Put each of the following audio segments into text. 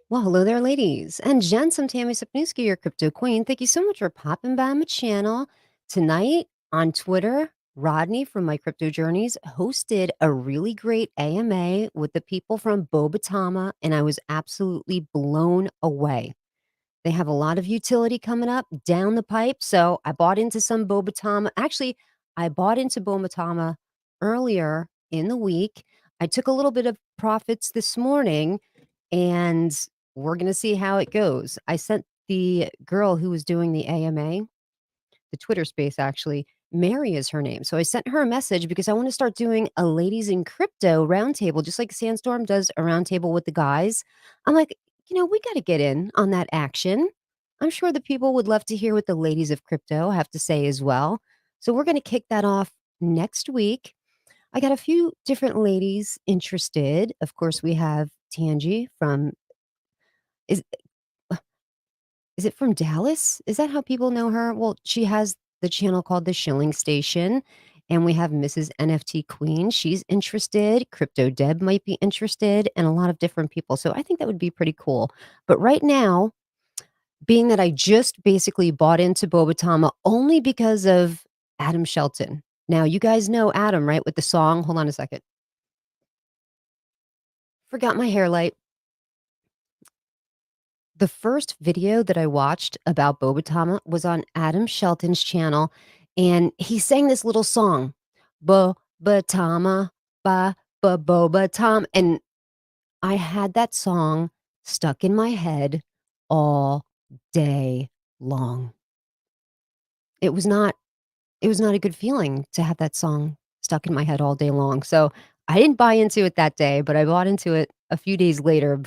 Well, hello there, ladies and gents. I'm Tammy Sapniewski, your crypto queen. Thank you so much for popping by my channel. Tonight on Twitter, Rodney from My Crypto Journeys hosted a really great AMA with the people from Bobatama, and I was absolutely blown away. They have a lot of utility coming up down the pipe, so I bought into some Bobatama. Actually, I bought into Bobatama earlier in the week. I took a little bit of profits this morning and we're going to see how it goes. I sent the girl who was doing the AMA, the Twitter space actually, Mary is her name. So I sent her a message because I want to start doing a ladies in crypto roundtable, just like Sandstorm does a roundtable with the guys. I'm like, we got to get in on that action. I'm sure the people would love to hear what the ladies of crypto have to say as well. So we're going to kick that off next week. I got a few different ladies interested. Of course, we have Tangi from is is it from Dallas? Is that how people know her? Well, she has the channel called The Shilling Station, and we have Mrs. NFT Queen. She's interested. Crypto Deb might be interested, and a lot of different people. So I think that would be pretty cool. But right now, being that I just basically bought into Bobatama only because of Adam Shelton. Now, you guys know Adam, right? With the song. Hold on a second. Forgot my hair light. The first video that I watched about Bobatama was on Adam Shelton's channel, and he sang this little song, Bobatama, Bobatama, and I had that song stuck in my head all day long. It was not it was not a good feeling to have that song stuck in my head all day long. So I didn't buy into it that day, but I bought into it a few days later.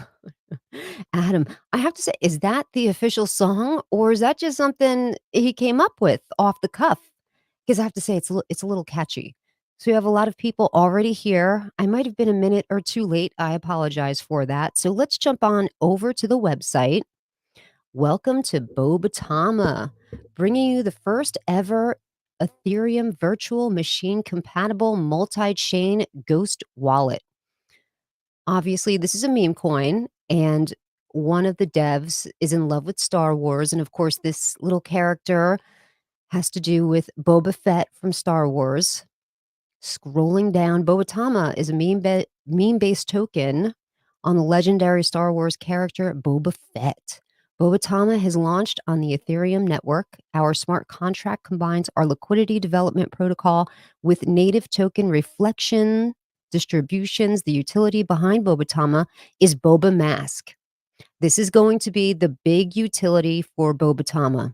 Adam, I have to say, is that the official song or is that just something he came up with off the cuff? Because I have to say, it's a little catchy. So we have a lot of people already here. I might have been a minute or two late. I apologize for that. So let's jump on over to the website. Welcome to Bobatama, bringing you the first ever Ethereum virtual machine compatible multi chain ghost wallet. Obviously, this is a meme coin, and one of the devs is in love with Star Wars. And of course, this little character has to do with Boba Fett from Star Wars. Scrolling down, Bobatama is a meme-based token on the legendary Star Wars character Boba Fett. Bobatama has launched on the Ethereum network. Our smart contract combines our liquidity development protocol with native token reflection distributions. The utility behind Bobatama is Boba Mask. This is going to be the big utility for Bobatama,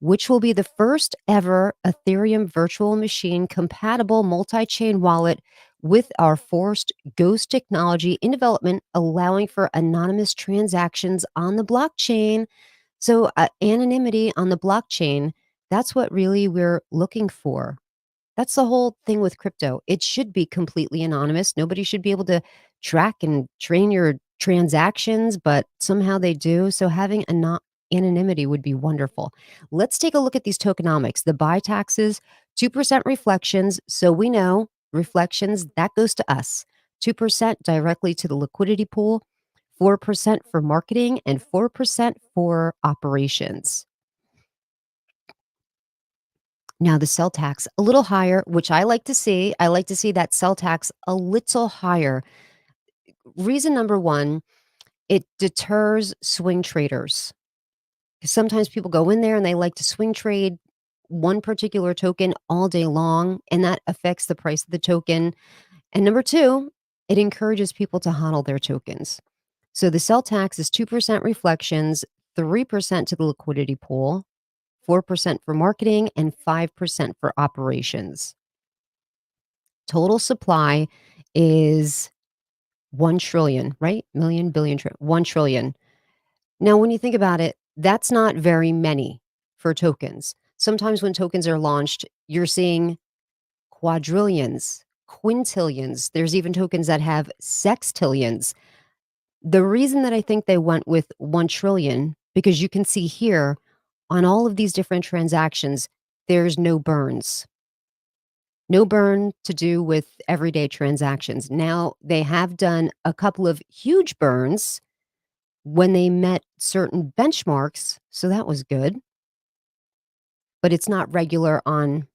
which will be the first ever Ethereum virtual machine compatible multi chain wallet with our forced ghost technology in development, allowing for anonymous transactions on the blockchain. So, anonymity on the blockchain, that's what really we're looking for. That's the whole thing with crypto. It should be completely anonymous. Nobody should be able to track and train your transactions, but somehow they do. So having anonymity would be wonderful. Let's take a look at these tokenomics. The buy taxes, 2% reflections. So we know reflections, that goes to us. 2% directly to the liquidity pool, 4% for marketing, and 4% for operations. Now the sell tax a little higher, which I like to see. I like to see that sell tax a little higher. Reason number one, it deters swing traders. 'Cause sometimes people go in there and they like to swing trade one particular token all day long, and that affects the price of the token. And number two, it encourages people to hodl their tokens. So the sell tax is 2% reflections, 3% to the liquidity pool, 4% for marketing, and 5% for operations. Total supply is 1 trillion, right? Million, billion, 1 trillion. Now, when you think about it, that's not very many for tokens. Sometimes when tokens are launched, you're seeing quadrillions, quintillions. There's even tokens that have sextillions. The reason that I think they went with 1 trillion, because you can see here on all of these different transactions, there's no burns. No burn to do with everyday transactions. Now, they have done a couple of huge burns, when they met certain benchmarks, so that was good, but it's not regular on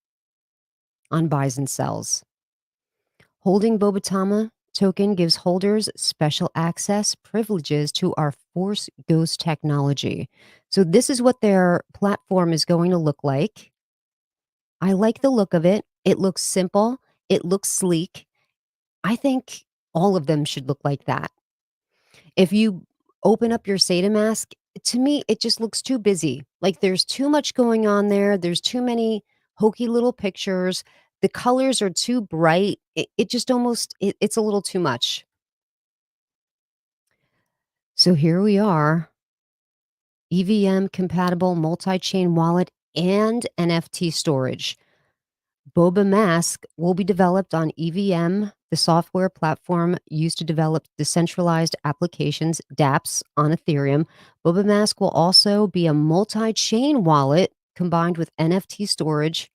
buys and sells. Holding Bobatama token gives holders special access privileges to our Force Ghost technology. So this is what their platform is going to look like. I like the look of it. It looks simple. It looks sleek. I think all of them should look like that. If you open up your SATA mask, to me, it just looks too busy. Like there's too much going on there. There's too many hokey little pictures. The colors are too bright. It just almost, it's a little too much. So here we are, EVM compatible multi chain wallet and NFT storage. Boba Mask will be developed on EVM, the software platform used to develop decentralized applications, dApps, on Ethereum. Boba Mask will also be a multi chain wallet combined with NFT storage,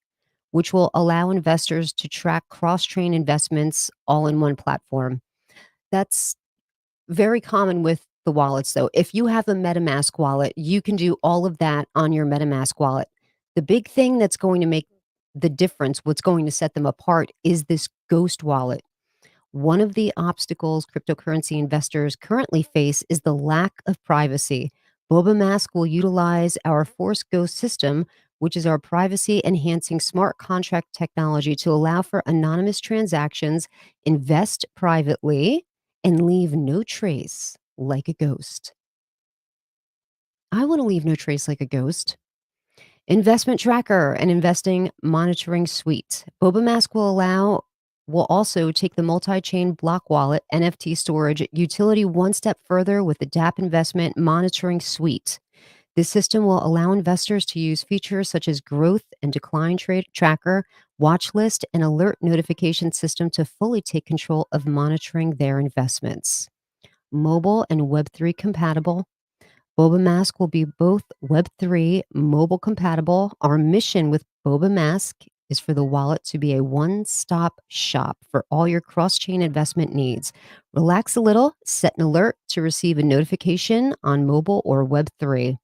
which will allow investors to track cross chain investments all in one platform. That's very common with the wallets, though. If you have a MetaMask wallet, you can do all of that on your MetaMask wallet. The big thing that's going to make the difference, what's going to set them apart, is this Ghost wallet. One of the obstacles cryptocurrency investors currently face is the lack of privacy. Boba Mask will utilize our Force Ghost system, which is our privacy enhancing smart contract technology to allow for anonymous transactions, invest privately, and leave no trace like a ghost. I want to leave no trace like a ghost. Investment tracker and investing monitoring suite. Boba Mask will also take the multi-chain block wallet NFT storage utility one step further with the dApp investment monitoring suite. This system will allow investors to use features such as growth and decline trade tracker, watch list, and alert notification system to fully take control of monitoring their investments. Mobile and Web3 compatible. Boba Mask will be both Web3 mobile compatible. Our mission with Boba Mask is for the wallet to be a one-stop shop for all your cross-chain investment needs. Relax a little, set an alert to receive a notification on mobile or Web3.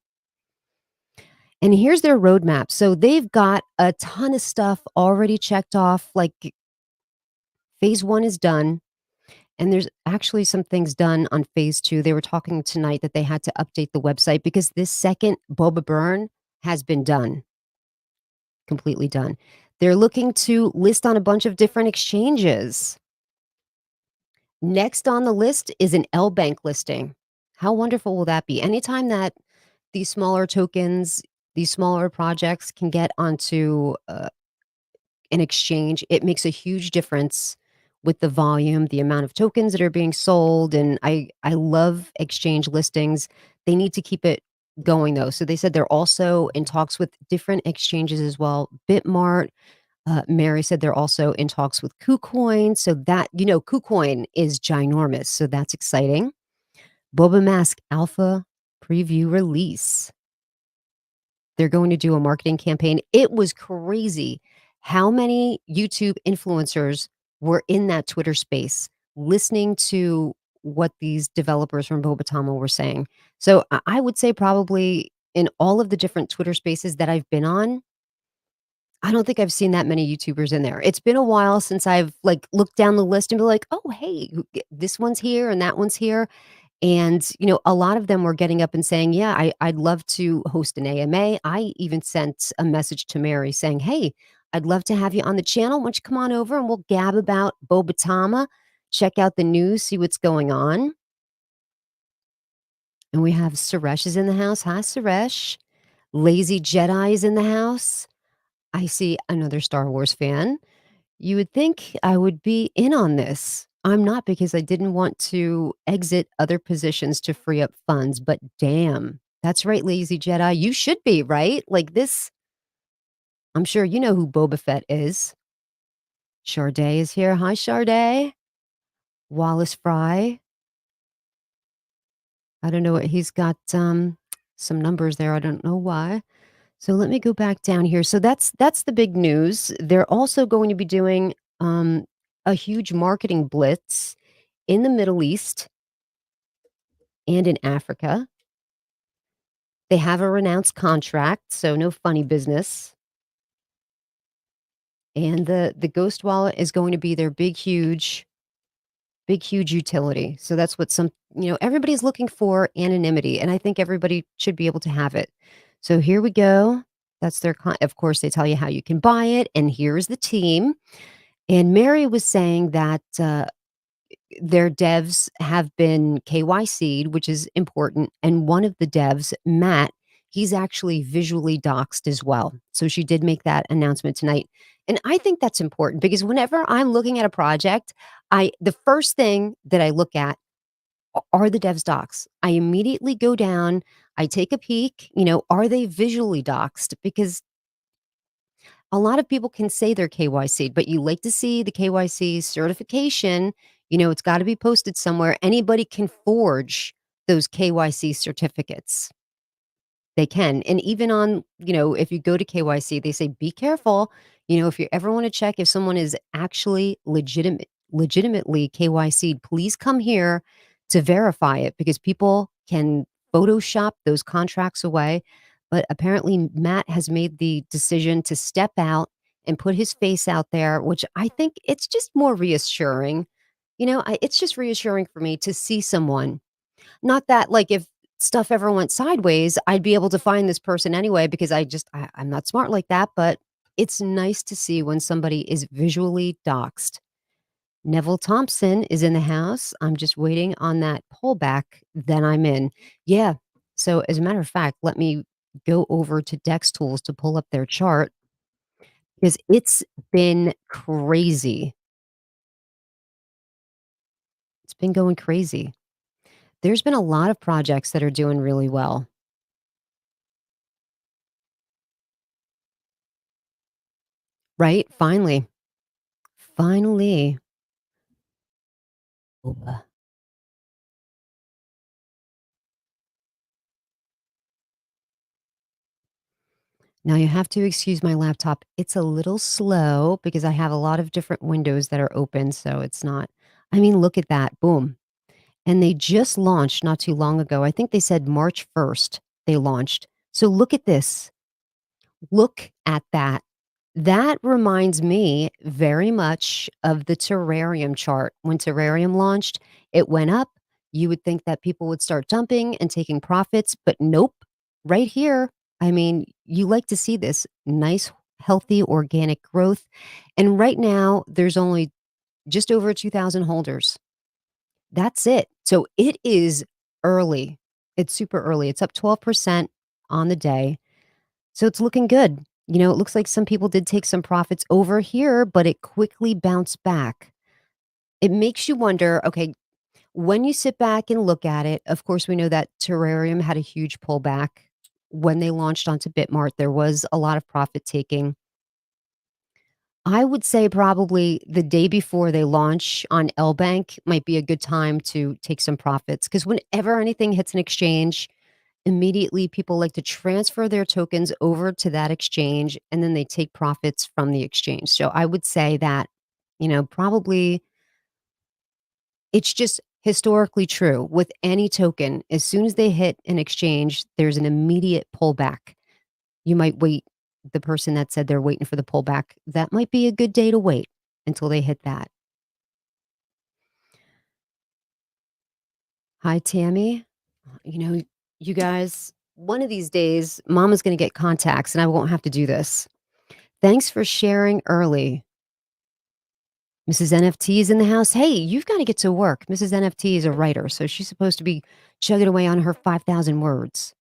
And here's their roadmap. So they've got a ton of stuff already checked off. Like phase one is done. And there's actually some things done on phase two. They were talking tonight that they had to update the website because this second Boba Burn has been done, completely done. They're looking to list on a bunch of different exchanges. Next on the list is an L Bank listing. How wonderful will that be? Anytime that these smaller tokens, these smaller projects can get onto an exchange, it makes a huge difference with the volume, the amount of tokens that are being sold, and I love exchange listings. They need to keep it going though. So they said they're also in talks with different exchanges as well. Bitmart, Mary said they're also in talks with KuCoin. So that, KuCoin is ginormous. So that's exciting. Boba Mask Alpha preview release. They're going to do a marketing campaign. It was crazy how many YouTube influencers were in that Twitter space listening to what these developers from Bobatama were saying. So I would say probably in all of the different Twitter spaces that I've been on, I don't think I've seen that many YouTubers in there. It's been a while since I've like looked down the list and be like, oh, hey, this one's here and that one's here. And, a lot of them were getting up and saying, yeah, I'd love to host an AMA. I even sent a message to Mary saying, hey, I'd love to have you on the channel. Why don't you come on over and we'll gab about Bobatama, check out the news, see what's going on. And we have Suresh is in the house. Hi, Suresh. Lazy Jedi is in the house. I see another Star Wars fan. You would think I would be in on this. I'm not because I didn't want to exit other positions to free up funds, but damn, that's right, Lazy Jedi. You should be, right? Like this, I'm sure you know who Boba Fett is. Charday is here. Hi, Charday. Wallace Fry. I don't know what he's got some numbers there. I don't know why. So let me go back down here. So that's the big news. They're also going to be doing a huge marketing blitz in the Middle East and in Africa. They have a renounced contract, so no funny business. And the ghost wallet is going to be their big, huge utility. So that's what everybody's looking for anonymity, and I think everybody should be able to have it. So here we go. That's of course, they tell you how you can buy it, and here's the team. And Mary was saying that their devs have been KYC'd, which is important. And one of the devs, Matt, he's actually visually doxed as well. So she did make that announcement tonight. And I think that's important because whenever I'm looking at a project, the first thing that I look at are the devs docs. I immediately go down, I take a peek, are they visually doxed? Because a lot of people can say they're KYC, but you like to see the KYC certification. It's got to be posted somewhere. Anybody can forge those KYC certificates. They can. And even if you go to KYC, they say, be careful. If you ever want to check if someone is actually legitimately KYC, please come here to verify it because people can Photoshop those contracts away. But apparently, Matt has made the decision to step out and put his face out there, which I think it's just more reassuring. It's just reassuring for me to see someone not that, like, if stuff ever went sideways, I'd be able to find this person anyway because I'm not smart like that, but it's nice to see when somebody is visually doxed. Neville Thompson is in the house. I'm just waiting on that pullback, then I'm in. Yeah. So as a matter of fact, let me go over to Dex Tools to pull up their chart because it's been crazy. It's been going crazy. There's been a lot of projects that are doing really well. Right? Finally. Finally. Boba. Now you have to excuse my laptop. It's a little slow because I have a lot of different windows that are open, so it's not I mean, look at that. Boom. And they just launched not too long ago. I think they said March 1st they launched. So look at this. Look at that. That reminds me very much of the terrarium chart. When terrarium launched, it went up. You would think that people would start dumping and taking profits, but nope. Right here, I mean, you like to see this nice, healthy, organic growth. And right now, there's only just over 2,000 holders. That's it. So it is early. It's super early. It's up 12% on the day. So it's looking good. It looks like some people did take some profits over here, but it quickly bounced back. It makes you wonder, okay, when you sit back and look at it, of course, we know that Terrarium had a huge pullback. When they launched onto Bitmart, there was a lot of profit taking. I would say probably the day before they launch on L Bank might be a good time to take some profits because whenever anything hits an exchange, immediately people like to transfer their tokens over to that exchange and then they take profits from the exchange. So I would say that, probably it's just historically true with any token. As soon as they hit an exchange, there's an immediate pullback. You might wait. The person that said they're waiting for the pullback, that might be a good day to wait until they hit that. Hi, Tammy. You know, you guys, one of these days, mama's going to get contacts and I won't have to do this. Thanks for sharing early. Mrs. NFT is in the house. Hey, you've got to get to work. Mrs. NFT is a writer, so she's supposed to be chugging away on her 5,000 words.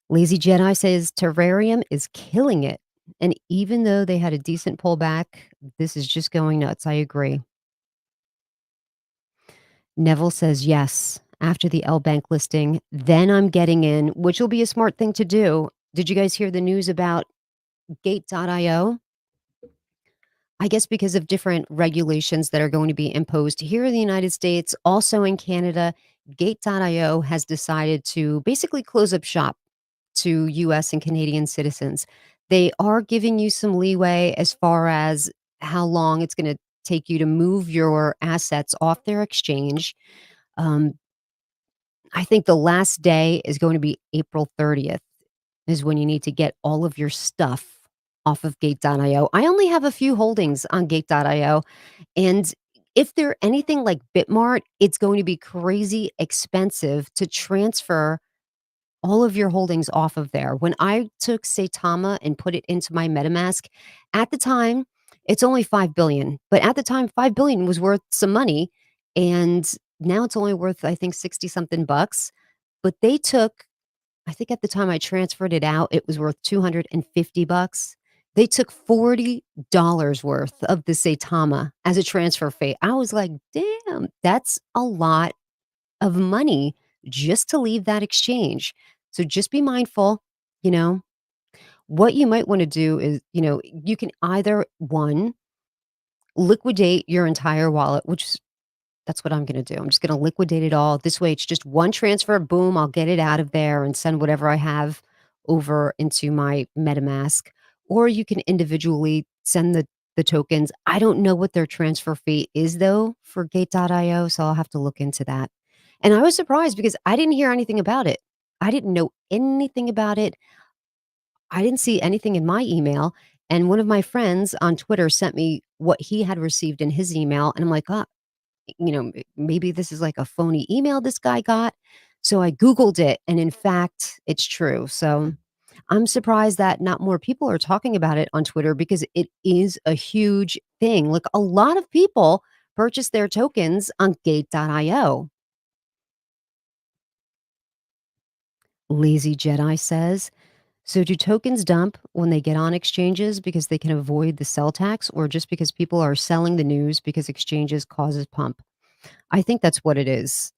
Lazy Jedi says Terrarium is killing it. And even though they had a decent pullback, this is just going nuts. I agree. Neville says yes. After the L Bank listing, then I'm getting in, which will be a smart thing to do. Did you guys hear the news about Gate.io? I guess because of different regulations that are going to be imposed here in the United States, also in Canada, Gate.io has decided to basically close up shop to US and Canadian citizens. They are giving you some leeway as far as how long it's going to take you to move your assets off their exchange. Um, I think the last day is going to be April 30th is when you need to get all of your stuff off of Gate.io. I only have a few holdings on Gate.io, and if they're anything like Bitmart, it's going to be crazy expensive to transfer all of your holdings off of there. When I took, say, Tama and put it into my MetaMask, at the time, it's only 5 billion, but at the time, 5 billion was worth some money, and now it's only worth, I think, 60 something bucks. But they took, I think at the time I transferred it out, it was worth 250 bucks. They took $40 worth of the Tama as a transfer fee. I was like, damn, that's a lot of money just to leave that exchange. So just be mindful, you know. What you might want to do is, you can either one, liquidate your entire wallet, which is that's what I'm going to do. I'm just going to liquidate it all. This way it's just one transfer, boom, I'll get it out of there and send whatever I have over into my MetaMask. Or you can individually send the tokens. I don't know what their transfer fee is though for Gate.io, so I'll have to look into that. And I was surprised because I didn't hear anything about it. I didn't know anything about it. I didn't see anything in my email. And one of my friends on Twitter sent me what he had received in his email. And I'm like, oh, maybe this is like a phony email this guy got. So I Googled it. And in fact, it's true. So I'm surprised that not more people are talking about it on Twitter because it is a huge thing. Like a lot of people purchase their tokens on Gate.io. Lazy Jedi says, so do tokens dump when they get on exchanges because they can avoid the sell tax or just because people are selling the news because exchanges causes pump? I think that's what it is.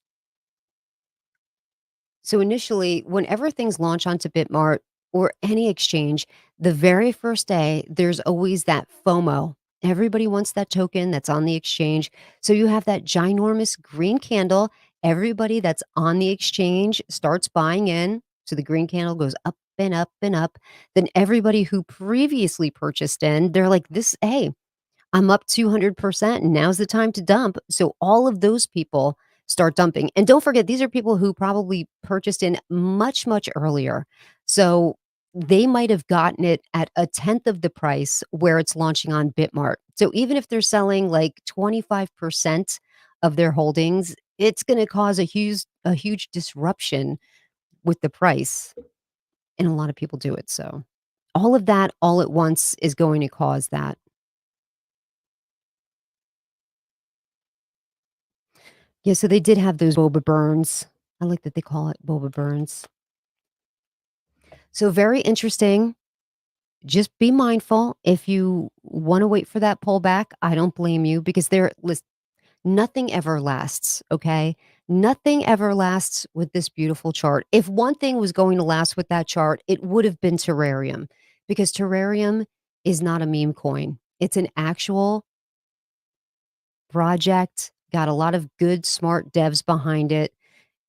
So initially, whenever things launch onto Bitmart or any exchange, the very first day, there's always that FOMO. Everybody wants that token that's on the exchange. So you have that ginormous green candle. Everybody that's on the exchange starts buying in. So the green candle goes up and up and up. Then everybody who previously purchased in, they're like, this, hey, I'm up 200%. Now's the time to dump. So all of those people start dumping. And don't forget, these are people who probably purchased in much, much earlier. So they might have gotten it at a tenth of the price where it's launching on Bitmart. So even if they're selling like 25% of their holdings, it's going to cause a huge disruption with the price. And a lot of people do it. So all of that all at once is going to cause that. Yeah, so they did have those boba burns. I like that they call it boba burns. So very interesting. Just be mindful if you wanna wait for that pullback, I don't blame you because nothing ever lasts, okay? Nothing ever lasts with this beautiful chart. If one thing was going to last with that chart, it would have been Terrarium because Terrarium is not a meme coin. It's an actual project, got a lot of good, smart devs behind it.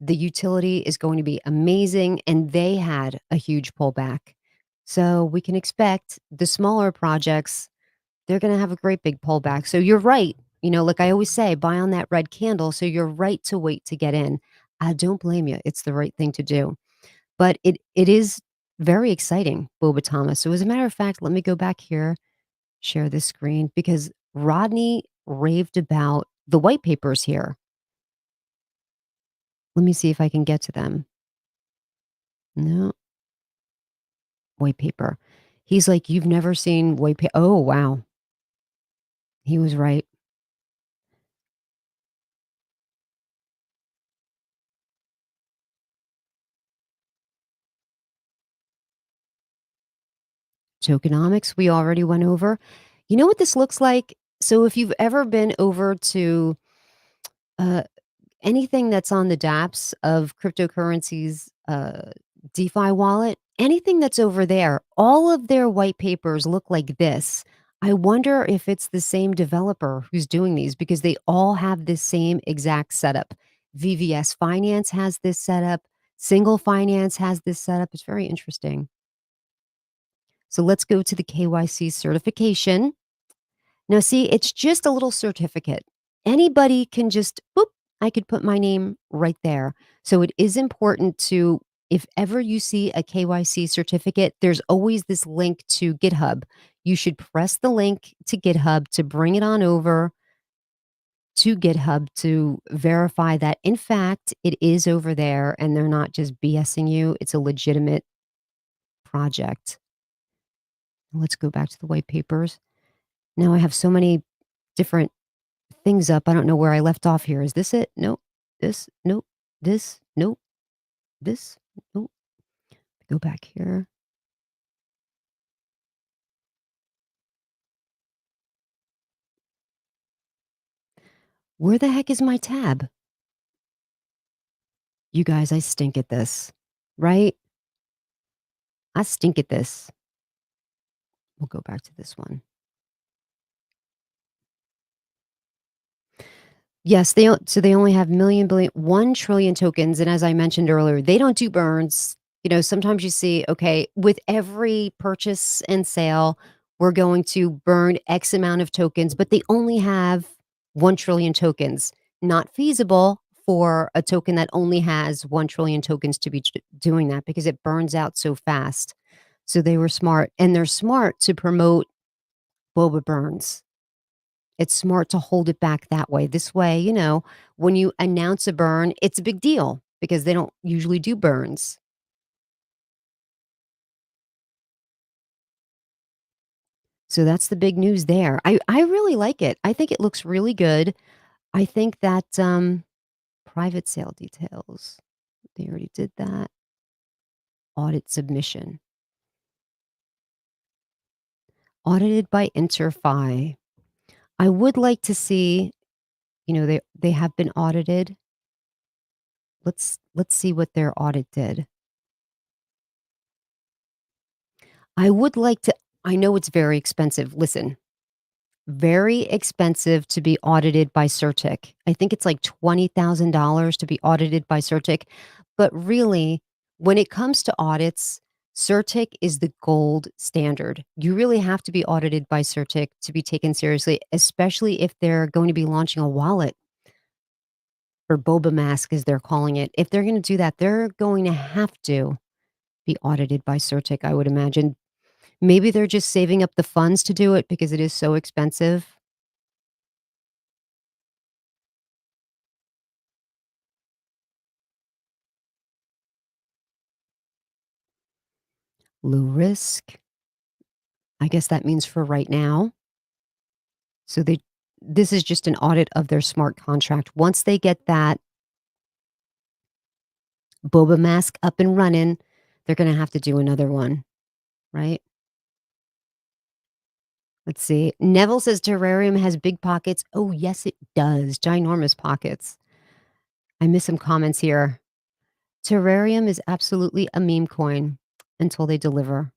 The utility is going to be amazing, and they had a huge pullback. So we can expect the smaller projects, they're going to have a great big pullback. So you're right. Like I always say, buy on that red candle. So you're right to wait to get in. I don't blame you. It's the right thing to do. But it is very exciting, Bobatama. So as a matter of fact, let me go back here, share this screen because Rodney raved about the white papers here. Let me see if I can get to them. No, white paper. He's like, "You've never seen white paper." Oh, wow. He was right. Tokenomics, we already went over. You know what this looks like? So if you've ever been over to uh, anything that's on the dApps of cryptocurrencies, DeFi wallet, anything that's over there, all of their white papers look like this. I wonder if it's the same developer who's doing these because they all have this same exact setup. VVS Finance has this setup. Single Finance has this setup. It's very interesting. So let's go to the KYC certification. Now, see, it's just a little certificate. Anybody can just, boop, I could put my name right there. So it is important to, if ever you see a KYC certificate, there's always this link to GitHub. You should press the link to GitHub to bring it on over to GitHub to verify that, in fact, it is over there and they're not just BSing you. It's a legitimate project. Let's go back to the white papers. Now I have so many different things up. I don't know where I left off here. Is this it? Nope. This? Nope. This? Nope. This? Nope. Go back here. Where the heck is my tab? You guys, I stink at this, right? I stink at this. We'll go back to this one. Yes, so they only have million, billion, 1 trillion tokens, and as I mentioned earlier, they don't do burns. You know, sometimes you see, okay, with every purchase and sale, we're going to burn X amount of tokens, but they only have 1 trillion tokens. Not feasible for a token that only has 1 trillion tokens to be doing that because it burns out so fast. So they were smart, and they're smart to promote boba burns. It's smart to hold it back that way. This way, you know, when you announce a burn, it's a big deal because they don't usually do burns. So that's the big news there. I really like it. I think it looks really good. I think that private sale details. They already did that. Audit submission. Audited by Interfi. I would like to see, you know, they have been audited. Let's see what their audit did. I would like to, I know it's very expensive. Listen, very expensive to be audited by Certic. I think it's like $20,000 to be audited by Certic. But really, when it comes to audits, Certic is the gold standard. You really have to be audited by Certic to be taken seriously, especially if they're going to be launching a wallet or Boba Mask, as they're calling it. If they're going to do that, they're going to have to be audited by Certic, I would imagine. Maybe they're just saving up the funds to do it because it is so expensive. Low risk. I guess that means for right now. So this is just an audit of their smart contract. Once they get that Boba Mask up and running, they're going to have to do another one, right? Let's see. Neville says terrarium has big pockets. Oh, yes, it does. Ginormous pockets. I miss some comments here. Terrarium is absolutely a meme coin until they deliver.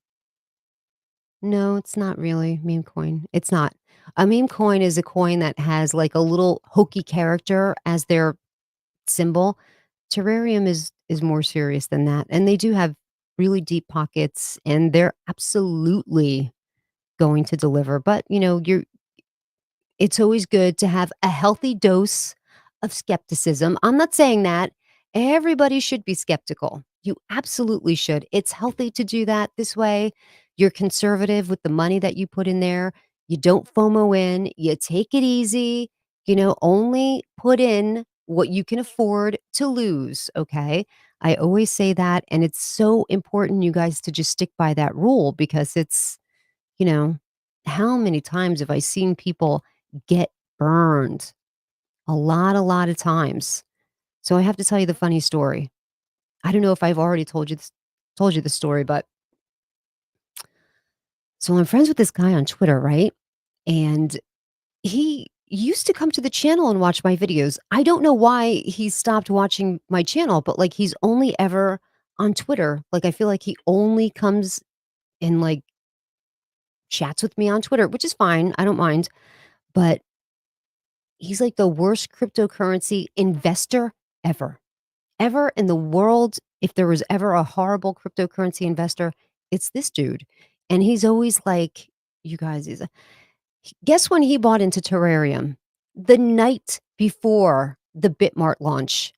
No, it's not really meme coin. It's not. A meme coin is a coin that has like a little hokey character as their symbol. Terrarium is more serious than that, and they do have really deep pockets, and they're absolutely going to deliver. But you know, it's always good to have a healthy dose of skepticism. I'm not saying that everybody should be skeptical. You absolutely should. It's healthy to do that this way. You're conservative with the money that you put in there. You don't FOMO in. You take it easy. You know, only put in what you can afford to lose. Okay. I always say that. And it's so important, you guys, to just stick by that rule because it's, you know, how many times have I seen people get burned? A lot of times. So I have to tell you the funny story. I don't know if I've already told you the story, but so I'm friends with this guy on Twitter, right? And he used to come to the channel and watch my videos. I don't know why he stopped watching my channel, but like he's only ever on Twitter. Like I feel like he only comes and like chats with me on Twitter, which is fine. I don't mind. But he's like the worst cryptocurrency investor ever. Ever in the world. If there was ever a horrible cryptocurrency investor, it's this dude. And he's always like, you guys, guess when he bought into Terrarium? The night before the Bitmart launch.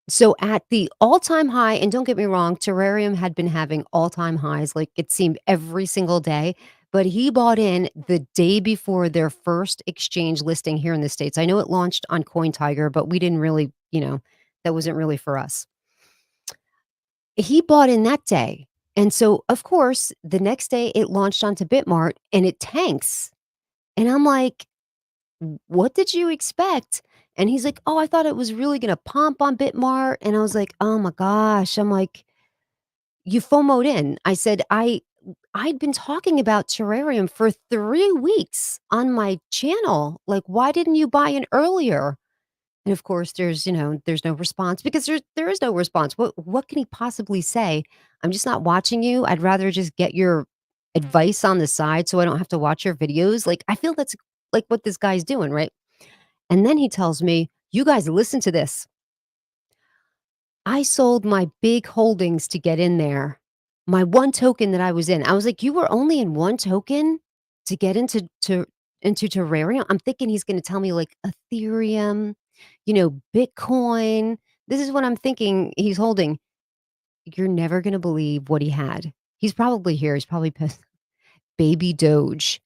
So at the all-time high, and don't get me wrong, Terrarium had been having all-time highs, like, it seemed every single day, but he bought in the day before their first exchange listing here in the States. I know it launched on CoinTiger, but we didn't really, that wasn't really for us. He bought in that day, and so, of course, the next day it launched onto Bitmart, and it tanks, and I'm like, "What did you expect?" And he's like, "Oh, I thought it was really gonna pump on Bitmart," and I was like, "Oh my gosh." I'm like, "You FOMO'd in." I said, I'd been talking about terrarium for 3 weeks on my channel. Like, why didn't you buy in earlier?" And of course, there's no response because there is no response. What can he possibly say? "I'm just not watching you. I'd rather just get your advice on the side so I don't have to watch your videos." Like, I feel that's, like, what this guy's doing, right? And then he tells me, "You guys listen to this. I sold my big holdings to get in there. My 1 token that I was in." I was like, "You were only in 1 token to get into terrarium?" I'm thinking he's gonna tell me, like, Ethereum, Bitcoin. This is what I'm thinking he's holding. You're never gonna believe what he had. He's probably here. He's probably pissed. Baby Doge.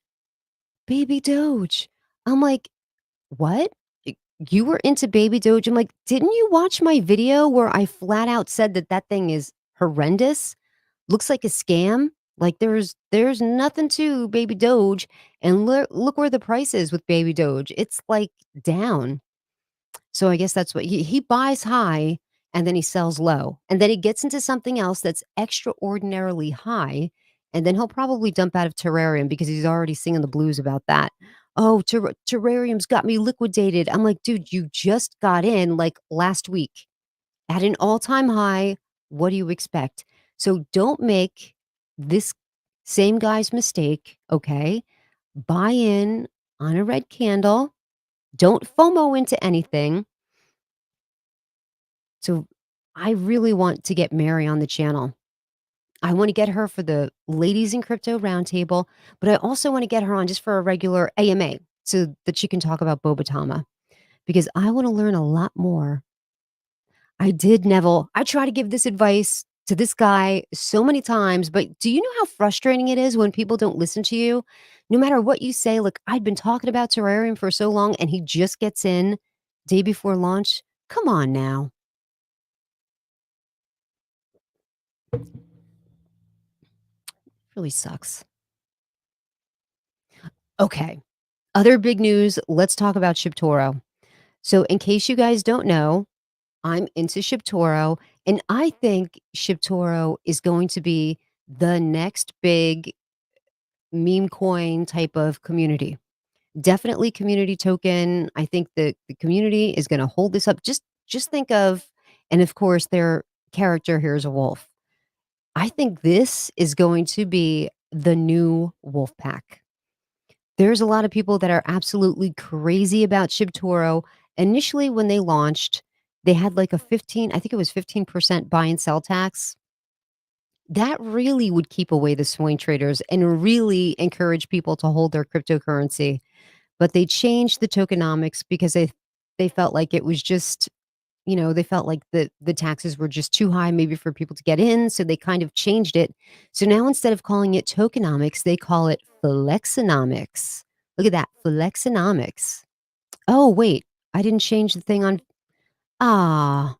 Baby Doge. I'm like, "What? Y You were into Baby Doge?" I'm like, "Didn't you watch my video where I flat out said that that thing is horrendous? Looks like a scam? Like, there's nothing to Baby Doge, and look where the price is with Baby Doge. It's, like, down." So I guess that's what he buys high, and then he sells low, and then he gets into something else that's extraordinarily high, and then he'll probably dump out of terrarium because he's already singing the blues about that. "Oh, terrarium's got me liquidated." I'm like, "Dude, you just got in, like, last week at an all-time high. What do you expect?" So don't make this same guy's mistake, okay? Buy in on a red candle. Don't FOMO into anything. So I really want to get Mary on the channel. I want to get her for the Ladies in Crypto Roundtable, but I also want to get her on just for a regular AMA so that she can talk about Bobatama because I want to learn a lot more. I did, Neville. I try to give this advice to this guy so many times, but do you know how frustrating it is when people don't listen to you? No matter what you say, like, I'd been talking about terrarium for so long and he just gets in day before launch. Come on now. Really sucks. Okay. Other big news, let's talk about ShibToro. So, in case you guys don't know, I'm into ShibToro, and I think ShibToro is going to be the next big meme coin type of community. Definitely community token. I think the community is going to hold this up. Just think of, and of course, their character here is a wolf. I think this is going to be the new wolf pack. There's a lot of people that are absolutely crazy about ShibToro. Initially, when they launched, they had like a 15, I think it was 15% buy and sell tax. That really would keep away the swing traders and really encourage people to hold their cryptocurrency. But they changed the tokenomics because they felt like it was just, they felt like the taxes were just too high maybe for people to get in, so they kind of changed it. So now instead of calling it tokenomics, they call it flexonomics. Look at that, flexonomics. Oh, wait, I didn't change the thing on. Ah,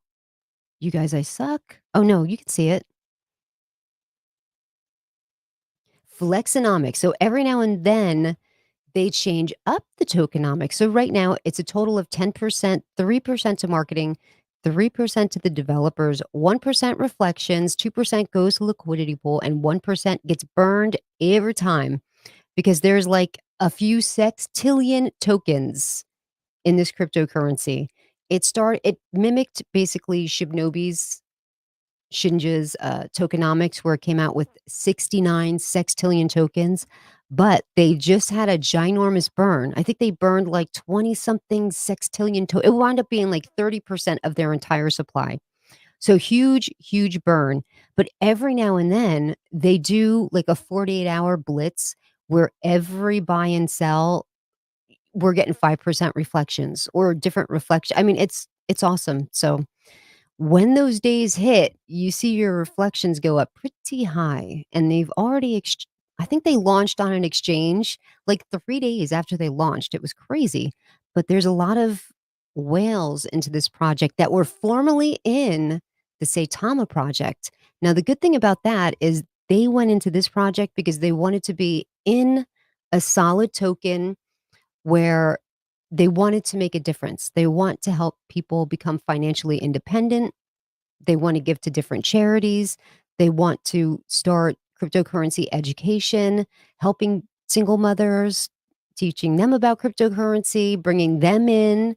you guys, I suck. Oh, no, you can see it. Flexonomics. So every now and then they change up the tokenomics. So right now it's a total of 10%, 3% to marketing, 3% to the developers, 1% reflections, 2% goes to liquidity pool, and 1% gets burned every time because there's like a few sextillion tokens in this cryptocurrency. It mimicked basically Shinja's tokenomics, where it came out with 69 sextillion tokens, but they just had a ginormous burn. I think they burned like 20 something sextillion. It wound up being like 30% of their entire supply. So huge, huge burn. But every now and then they do like a 48-hour blitz where every buy and sell we're getting 5% reflections or different reflection. I mean, it's awesome. So when those days hit, you see your reflections go up pretty high, and they've already I think they launched on an exchange like 3 days after they launched. It was crazy, but there's a lot of whales into this project that were formerly in the, say, Tama project. Now, the good thing about that is they went into this project because they wanted to be in a solid token where they wanted to make a difference. They want to help people become financially independent. They want to give to different charities. They want to start cryptocurrency education, helping single mothers, teaching them about cryptocurrency, bringing them in,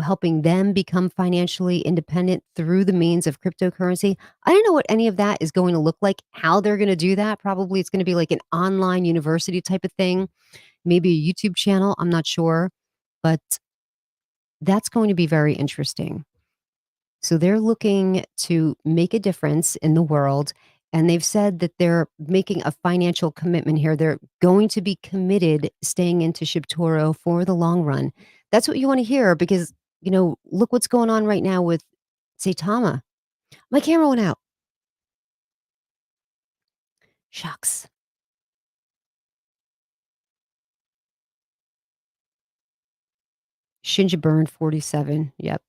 helping them become financially independent through the means of cryptocurrency. I don't know what any of that is going to look like, how they're going to do that. Probably it's going to be like an online university type of thing, maybe a YouTube channel. I'm not sure, but that's going to be very interesting. So they're looking to make a difference in the world. And they've said that they're making a financial commitment here. They're going to be committed staying into ShibToro for the long run. That's what you want to hear because, look what's going on right now with, say, Tama. My camera went out. Shucks. Shinja burned 47. Yep.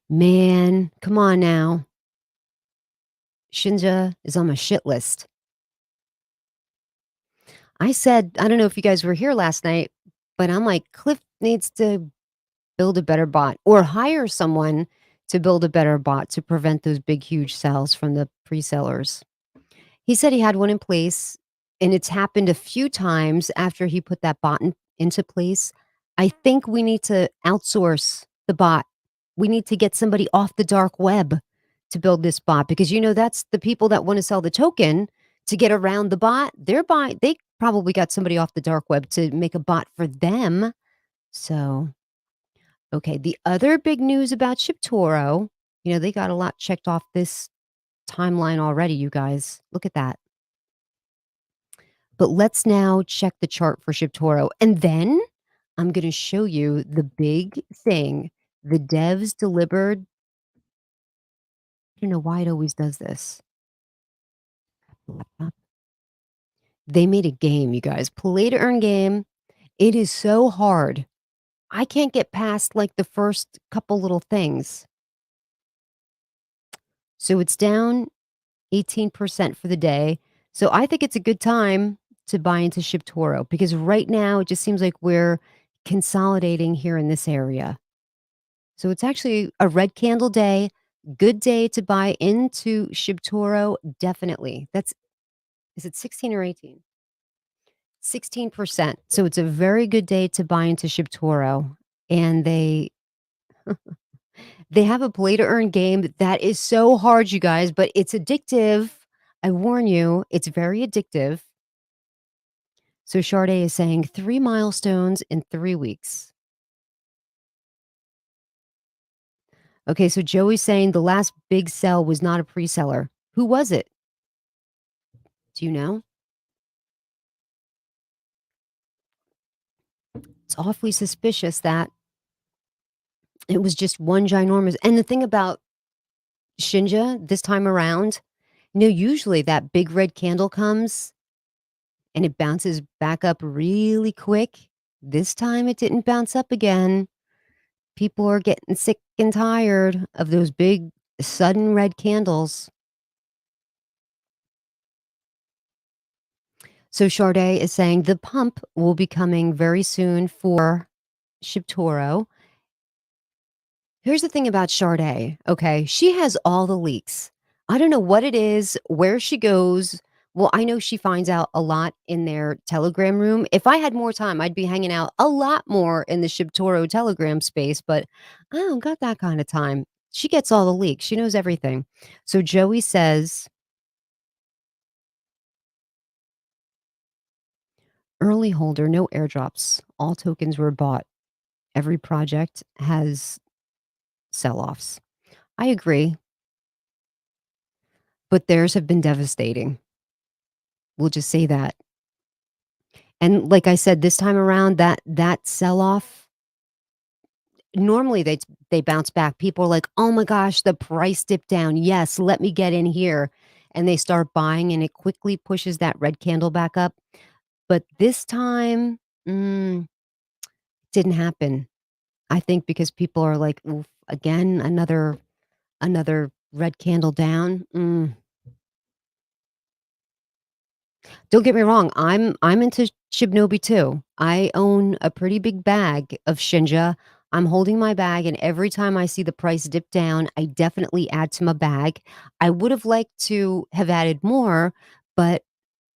Man, come on now. Shinja is on my shit list. I said, I don't know if you guys were here last night, but I'm like, Cliff needs to build a better bot or hire someone to build a better bot to prevent those big, huge sells from the pre-sellers. He said he had one in place, and it's happened a few times after he put that bot into place. I think we need to outsource the bot. We need to get somebody off the dark web to build this bot because that's the people that want to sell the token to get around the bot. They probably got somebody off the dark web to make a bot for them. So okay, the other big news about ShibToro, they got a lot checked off this timeline already, you guys. Look at that. But let's now check the chart for ShibToro. And then I'm going to show you the big thing. The devs delivered. I don't know why it always does this. They made a game, you guys. Play to earn game. It is so hard. I can't get past like the first couple little things. So it's down 18% for the day. So I think it's a good time to buy into ShibToro because right now it just seems like we're consolidating here in this area. So it's actually a red candle day. Good day to buy into ShibToro. Definitely. Is it 16 or 18? 16%. So it's a very good day to buy into ShibToro. And they have a play to earn game that is so hard, you guys, but it's addictive. I warn you, it's very addictive. So Sade is saying 3 milestones in 3 weeks. Okay, so Joey's saying the last big sell was not a pre-seller. Who was it? Do you know? It's awfully suspicious that it was just one ginormous. And the thing about Shinja this time around, usually that big red candle comes and it bounces back up really quick. This time it didn't bounce up again. People are getting sick and tired of those big sudden red candles. So Sade is saying the pump will be coming very soon for ShibToro. Here's the thing about Sade, okay? She has all the leaks. I don't know what it is, where she goes. Well, I know she finds out a lot in their Telegram room. If I had more time, I'd be hanging out a lot more in the ShibToro Telegram space, but I don't got that kind of time. She gets all the leaks. She knows everything. So Joey says, early holder, no airdrops. All tokens were bought. Every project has sell-offs. I agree, but theirs have been devastating. We'll just say that. And like I said, this time around, that sell-off, normally they bounce back. People are like, "Oh my gosh, the price dipped down. Yes, let me get in here." And they start buying, and it quickly pushes that red candle back up. But this time, didn't happen. I think because people are like, "Oof, again, another red candle down." Don't get me wrong, I'm into Shibnobi too. I own a pretty big bag of Shinja. I'm holding my bag, and every time I see the price dip down, I definitely add to my bag. I would have liked to have added more, but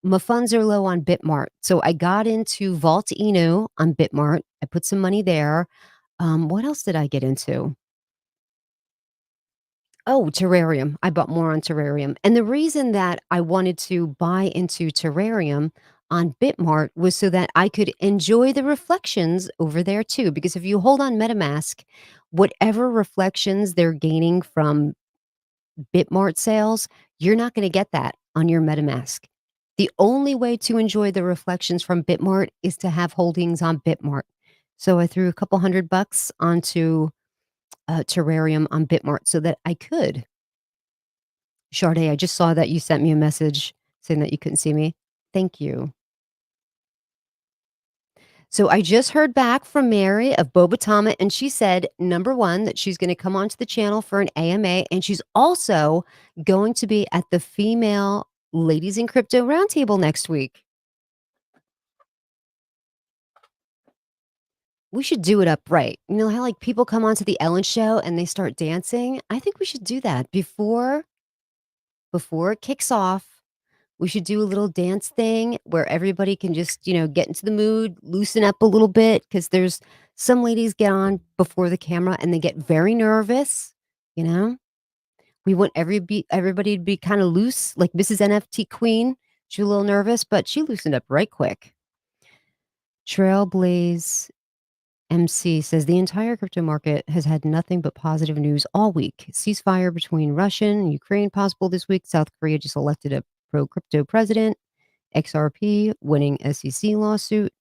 my funds are low on Bitmart. So I got into Vault Inu on Bitmart. I put some money there. What else did I get into? Oh, terrarium. I bought more on terrarium. And the reason that I wanted to buy into terrarium on Bitmart was so that I could enjoy the reflections over there too. Because if you hold on MetaMask, whatever reflections they're gaining from Bitmart sales, you're not going to get that on your MetaMask. The only way to enjoy the reflections from Bitmart is to have holdings on Bitmart. So I threw a couple $100 onto terrarium on Bitmart so that I could. Sade, I just saw that you sent me a message saying that you couldn't see me. Thank you. So I just heard back from Mary of Bobatama, and she said, number one, that she's going to come onto the channel for an AMA, and she's also going to be at the Female Ladies in Crypto Roundtable next week. We should do it up right. You know how like people come onto the Ellen show and they start dancing? I think we should do that before it kicks off. We should do a little dance thing where everybody can just, get into the mood, loosen up a little bit because there's some ladies get on before the camera and they get very nervous, you know? We want everybody to be kind of loose, like Mrs. NFT Queen. She was a little nervous, but she loosened up right quick. Trailblaze MC says the entire crypto market has had nothing but positive news all week. Ceasefire between Russia and Ukraine possible this week. South Korea just elected a pro crypto president. XRP winning SEC lawsuit.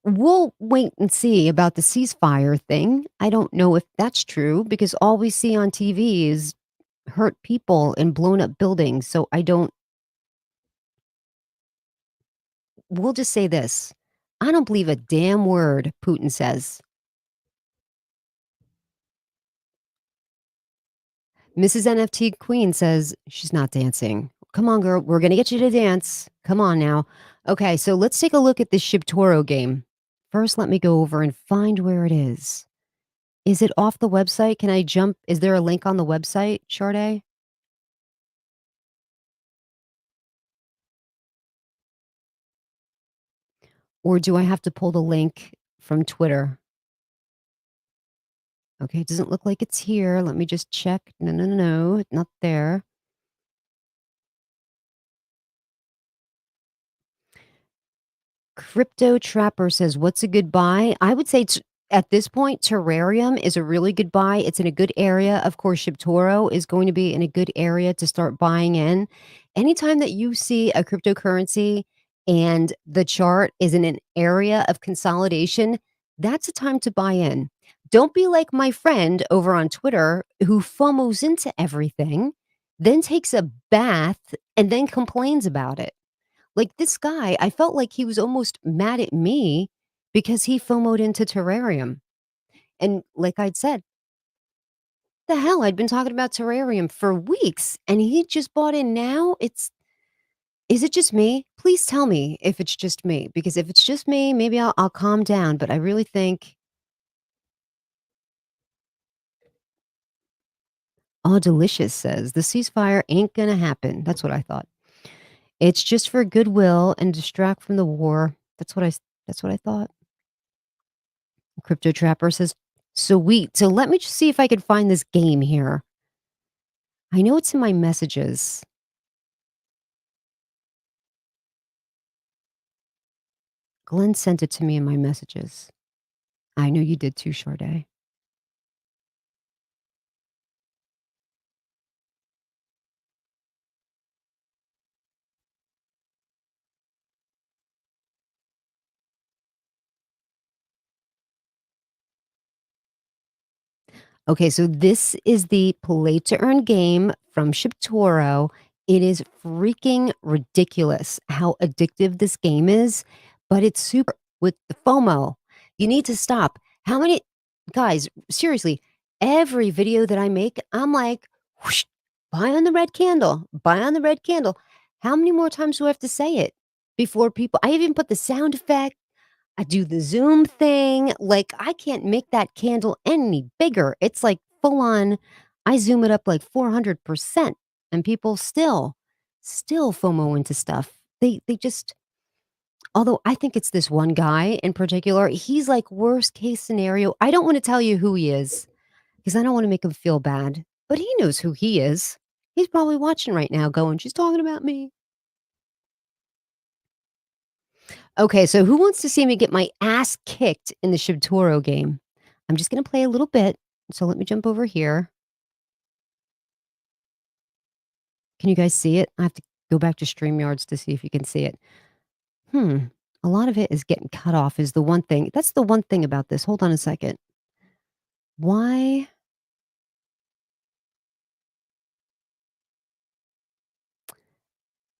We'll wait and see about the ceasefire thing. I don't know if that's true because all we see on TV is hurt people and blown up buildings. So I don't, we'll just say this. I don't believe a damn word Putin says. Mrs. NFT Queen says she's not dancing. Come on, girl. We're going to get you to dance. Come on now. Okay, so let's take a look at the ShibToro game. First, let me go over and find where it is. Is it off the website? Can I jump? Is there a link on the website, Sade? Or do I have to pull the link from Twitter? Okay, it doesn't look like it's here. Let me just check. No, no, no, no, not there. Crypto Trapper says, "What's a good buy?" I would say at this point, Terrarium is a really good buy. It's in a good area. Of course, ShibToro is going to be in a good area to start buying in. Anytime that you see a cryptocurrency and the chart is in an area of consolidation, that's a time to buy in. Don't be like my friend over on Twitter who FOMOs into everything, then takes a bath and then complains about it. Like this guy, I felt like he was almost mad at me because he FOMO'd into terrarium. And like I'd said, the hell, I'd been talking about terrarium for weeks and he just bought in now. Is it just me? Please tell me if it's just me, because if it's just me, maybe I'll calm down. But I really think, oh, Delicious says the ceasefire ain't gonna happen. That's what I thought. It's just for goodwill and distract from the war. That's what I thought. Crypto Trapper says, sweet. So let me just see if I can find this game here. I know it's in my messages. Glenn sent it to me in my messages. I know you did too, Sade. Okay, so this is the play to earn game from ShibToro. It is freaking ridiculous how addictive this game is, but it's super with the FOMO. You need to stop. How many guys, seriously, every video that I make, I'm like, whoosh, buy on the red candle, buy on the red candle. How many more times do I have to say it before people? I even put the sound effect. I do the Zoom thing, like, I can't make that candle any bigger. It's, like, full on I zoom it up, like, 400%, and people still FOMO into stuff. They just although I think it's this one guy in particular, he's, like, worst case scenario. I don't wanna tell you who he is because I don't wanna make him feel bad, but he knows who he is. He's probably watching right now going, "She's talking about me." Okay, so who wants to see me get my ass kicked in the ShibToro game? I'm just gonna play a little bit. So let me jump over here. Can you guys see it? I have to go back to StreamYards to see if you can see it. Hmm. A lot of it is getting cut off is the one thing. That's the one thing about this. Hold on a second. Why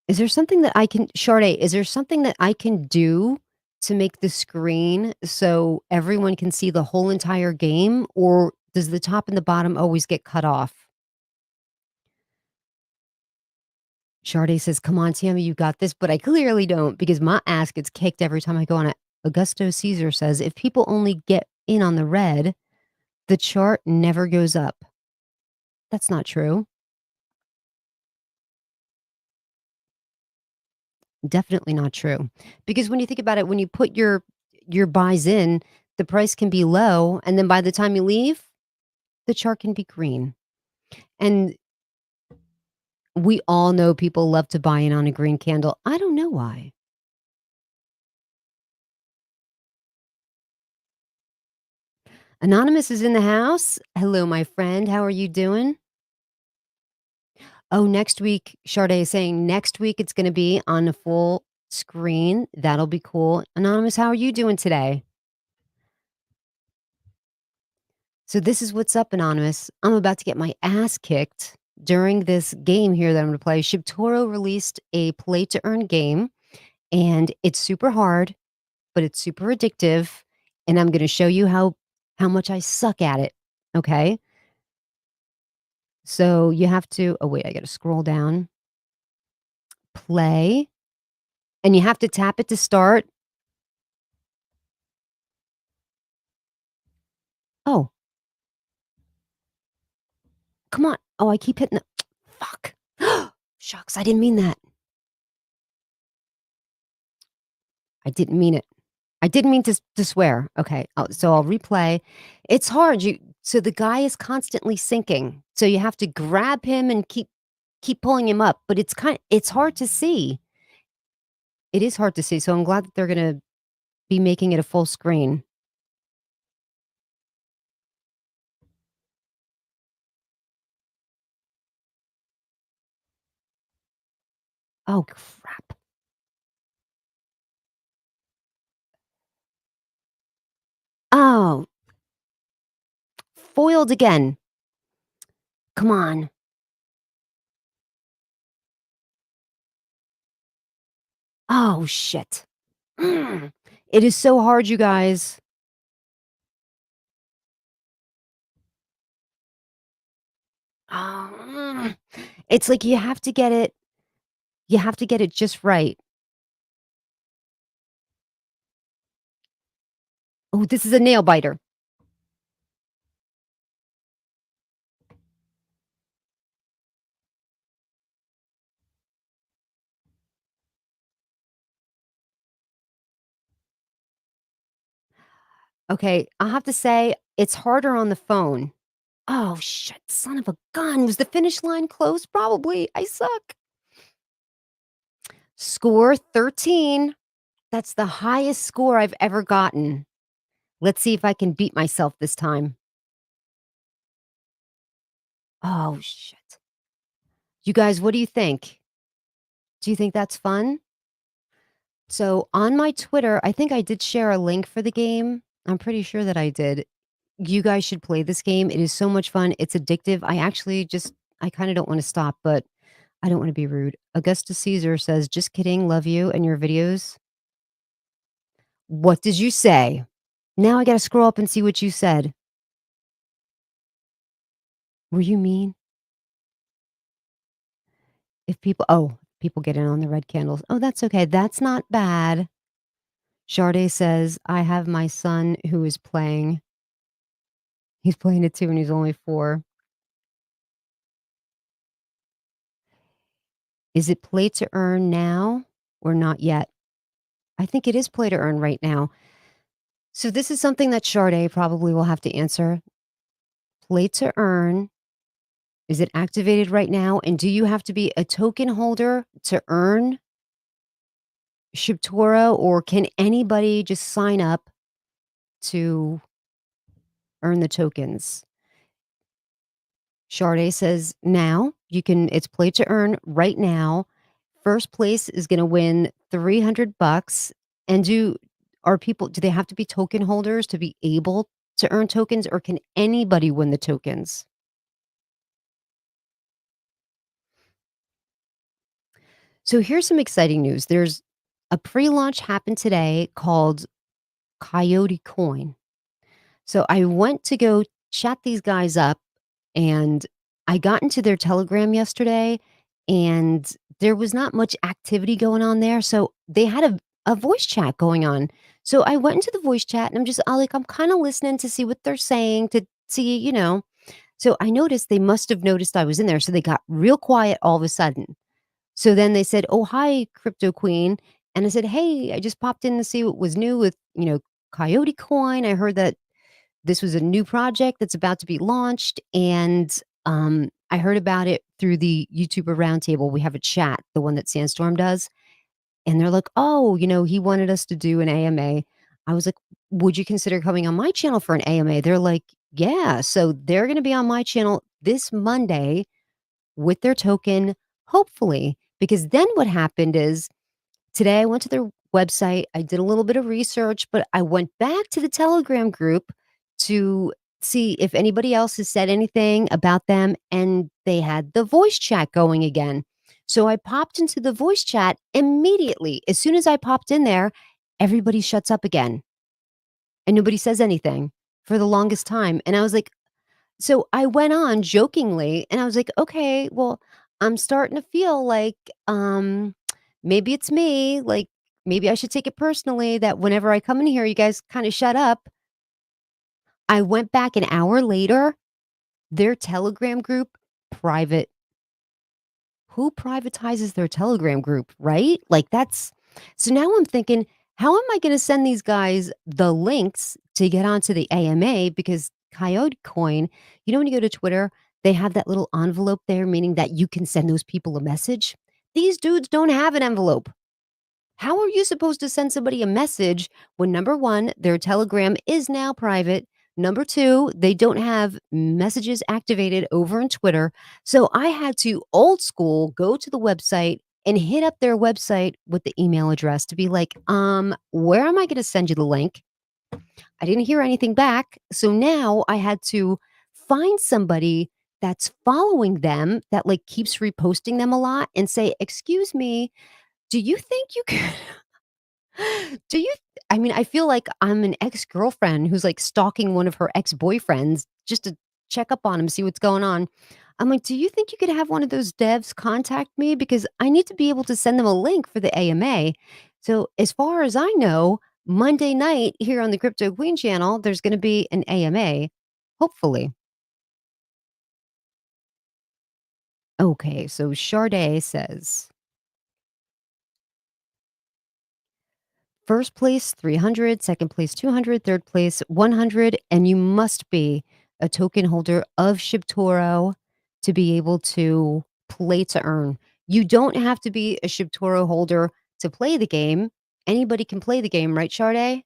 is there something that I can Sade, is there something that I can do to make the screen so everyone can see the whole entire game, or does the top and the bottom always get cut off? Sade says, "Come on, Tammy, you got this," but I clearly don't because my ass gets kicked every time I go on it. Augusto Caesar says, "If people only get in on the red, the chart never goes up." That's not true. Definitely not true. Because when you think about it, when you put your buys in, the price can be low, and then by the time you leave, the chart can be green. And we all know people love to buy in on a green candle. I don't know why. Anonymous is in the house. Hello, my friend. How are you doing? Oh, next week, Sade is saying next week it's gonna be on a full screen. That'll be cool. Anonymous, how are you doing today? So this is what's up, Anonymous. I'm about to get my ass kicked during this game here that I'm gonna play. ShibToro released a play to earn game, and it's super hard, but it's super addictive, and I'm gonna show you how much I suck at it. Okay. So you have to oh wait, I gotta scroll down, play, and you have to tap it to start. Oh, come on. Oh, I keep hitting the fuck. Shucks, I didn't mean that. I didn't mean it. I didn't mean to swear. Okay, so I'll replay. It's hard. You so the guy is constantly sinking. So you have to grab him and keep pulling him up, but it's hard to see. It is hard to see. So I'm glad that they're gonna be making it a full screen. Oh crap. Oh, foiled again. Come on. Oh shit. Mm. It is so hard, you guys. Oh, it's like you have to get it just right. Oh, this is a nail biter. Okay, I'll have to say it's harder on the phone. Oh shit, son of a gun. Was the finish line close? Probably. I suck. Score 13. That's the highest score I've ever gotten. Let's see if I can beat myself this time. Oh shit. You guys, what do you think? Do you think that's fun? So on my Twitter, I think I did share a link for the game. I'm pretty sure that I did. You guys should play this game. It is so much fun. It's addictive. I kinda don't wanna stop, but I don't wanna be rude. Augustus Caesar says, "Just kidding, love you and your videos." What did you say? Now I gotta scroll up and see what you said. Were you mean? If people get in on the red candles. Oh, that's okay. That's not bad. Sade says, "I have my son who is playing. He's playing it too, and he's only 4." Is it play to earn now or not yet? I think it is play to earn right now. So this is something that Sade probably will have to answer. Play to earn, is it activated right now? And do you have to be a token holder to earn ShibToro, or can anybody just sign up to earn the tokens? Sade says now you can it's play to earn right now. First place is gonna win 300 bucks. And do they have to be token holders to be able to earn tokens, or can anybody win the tokens? So here's some exciting news. There's a pre-launch happened today called Coyote Coin. So I went to go chat these guys up, and I got into their Telegram yesterday, and there was not much activity going on there. So they had a voice chat going on. So I went into the voice chat, and I'm kind of listening to see what they're saying to see. So I noticed they must have noticed I was in there. So they got real quiet all of a sudden. So then they said, "Oh, hi, Crypto Queen." And I said, "Hey, I just popped in to see what was new with Coyote Coin. I heard that this was a new project that's about to be launched, and I heard about it through the YouTuber Roundtable. We have a chat, the one that Sandstorm does." And they're like, "Oh, he wanted us to do an AMA." I was like, "Would you consider coming on my channel for an AMA?" They're like, "Yeah." So they're going to be on my channel this Monday with their token, hopefully, because then what happened is today I went to their website, I did a little bit of research, but I went back to the Telegram group to see if anybody else has said anything about them, and they had the voice chat going again. So I popped into the voice chat immediately. As soon as I popped in there, everybody shuts up again and nobody says anything for the longest time. And I was like, so I went on jokingly and I was like, "Okay, well, I'm starting to feel like, maybe it's me, like, maybe I should take it personally that whenever I come in here, you guys kinda shut up." I went back an hour later, their Telegram group, private. Who privatizes their Telegram group, right? Like, that's so now I'm thinking, how am I gonna send these guys the links to get onto the AMA? Because Coyote Coin, when you go to Twitter, they have that little envelope there, meaning that you can send those people a message. These dudes don't have an envelope. How are you supposed to send somebody a message when number 1, their Telegram is now private, number 2, they don't have messages activated over on Twitter? So I had to old school go to the website and hit up their website with the email address to be like, where am I gonna send you the link?" I didn't hear anything back, so now I had to find somebody that's following them that, like, keeps reposting them a lot and say, "Excuse me, do you think you could do you I mean, I feel like I'm an ex-girlfriend who's, like, stalking one of her ex-boyfriends just to check up on him, see what's going on. I'm like, "Do you think you could have one of those devs contact me? Because I need to be able to send them a link for the AMA." So, as far as I know, Monday night here on the Crypto Queen channel, there's gonna be an AMA, hopefully. Okay, so Sade says first place 300, second place 200, third place 100, and you must be a token holder of ShibToro to be able to play to earn. You don't have to be a ShibToro holder to play the game. Anybody can play the game, right, Sade?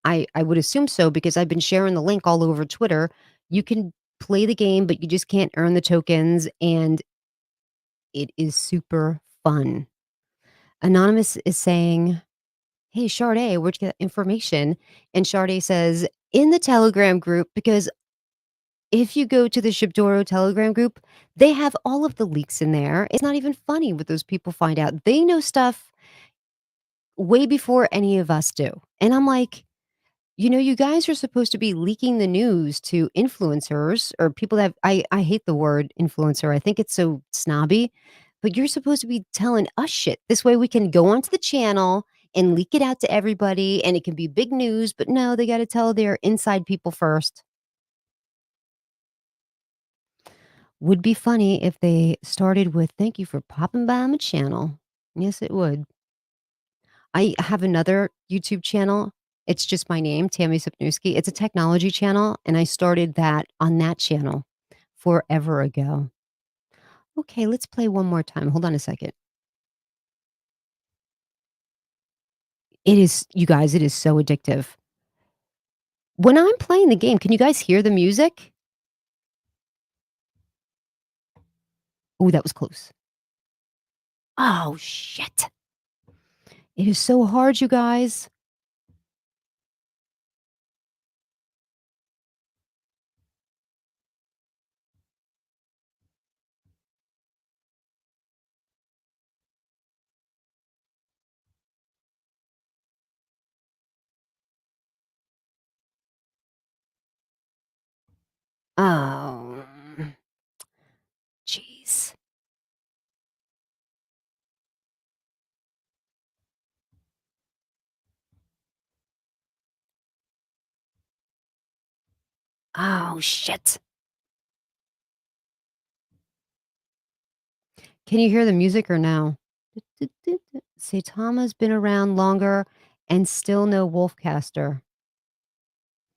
I would assume so because I've been sharing the link all over Twitter. You can play the game, but you just can't earn the tokens, and it is super fun. Anonymous is saying, "Hey, Sade, where'd you get that information?" And Sade says, in the Telegram group because if you go to the ShibToro Telegram group, they have all of the leaks in there. It's not even funny what those people find out. They know stuff way before any of us do. And I'm like, you guys are supposed to be leaking the news to influencers or people that I hate the word influencer. I think it's so snobby, but you're supposed to be telling us shit. This way we can go onto the channel and leak it out to everybody and it can be big news, but no, they got to tell their inside people first. Would be funny if they started with "Thank you for popping by my channel." Yes, it would. I have another YouTube channel. It's just my name, Tammy Sipnewski. It's a technology channel, and I started that on that channel forever ago. Okay, let's play one more time. Hold on a second. It is, you guys, it is so addictive. When I'm playing the game, can you guys hear the music? Oh, that was close. Oh, shit. It is so hard, you guys. Oh, jeez. Oh, shit. Can you hear the music or no? Say Tama's been around longer and still no Wolfcaster.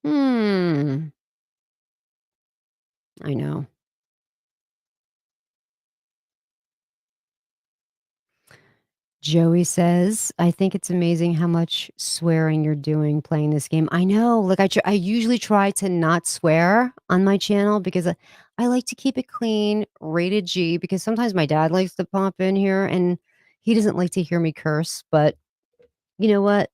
Hmm. I know. Joey says, "I think it's amazing how much swearing you're doing playing this game." I know. Like I usually try to not swear on my channel because I like to keep it clean, rated G. Because sometimes my dad likes to pop in here and he doesn't like to hear me curse. But you know what?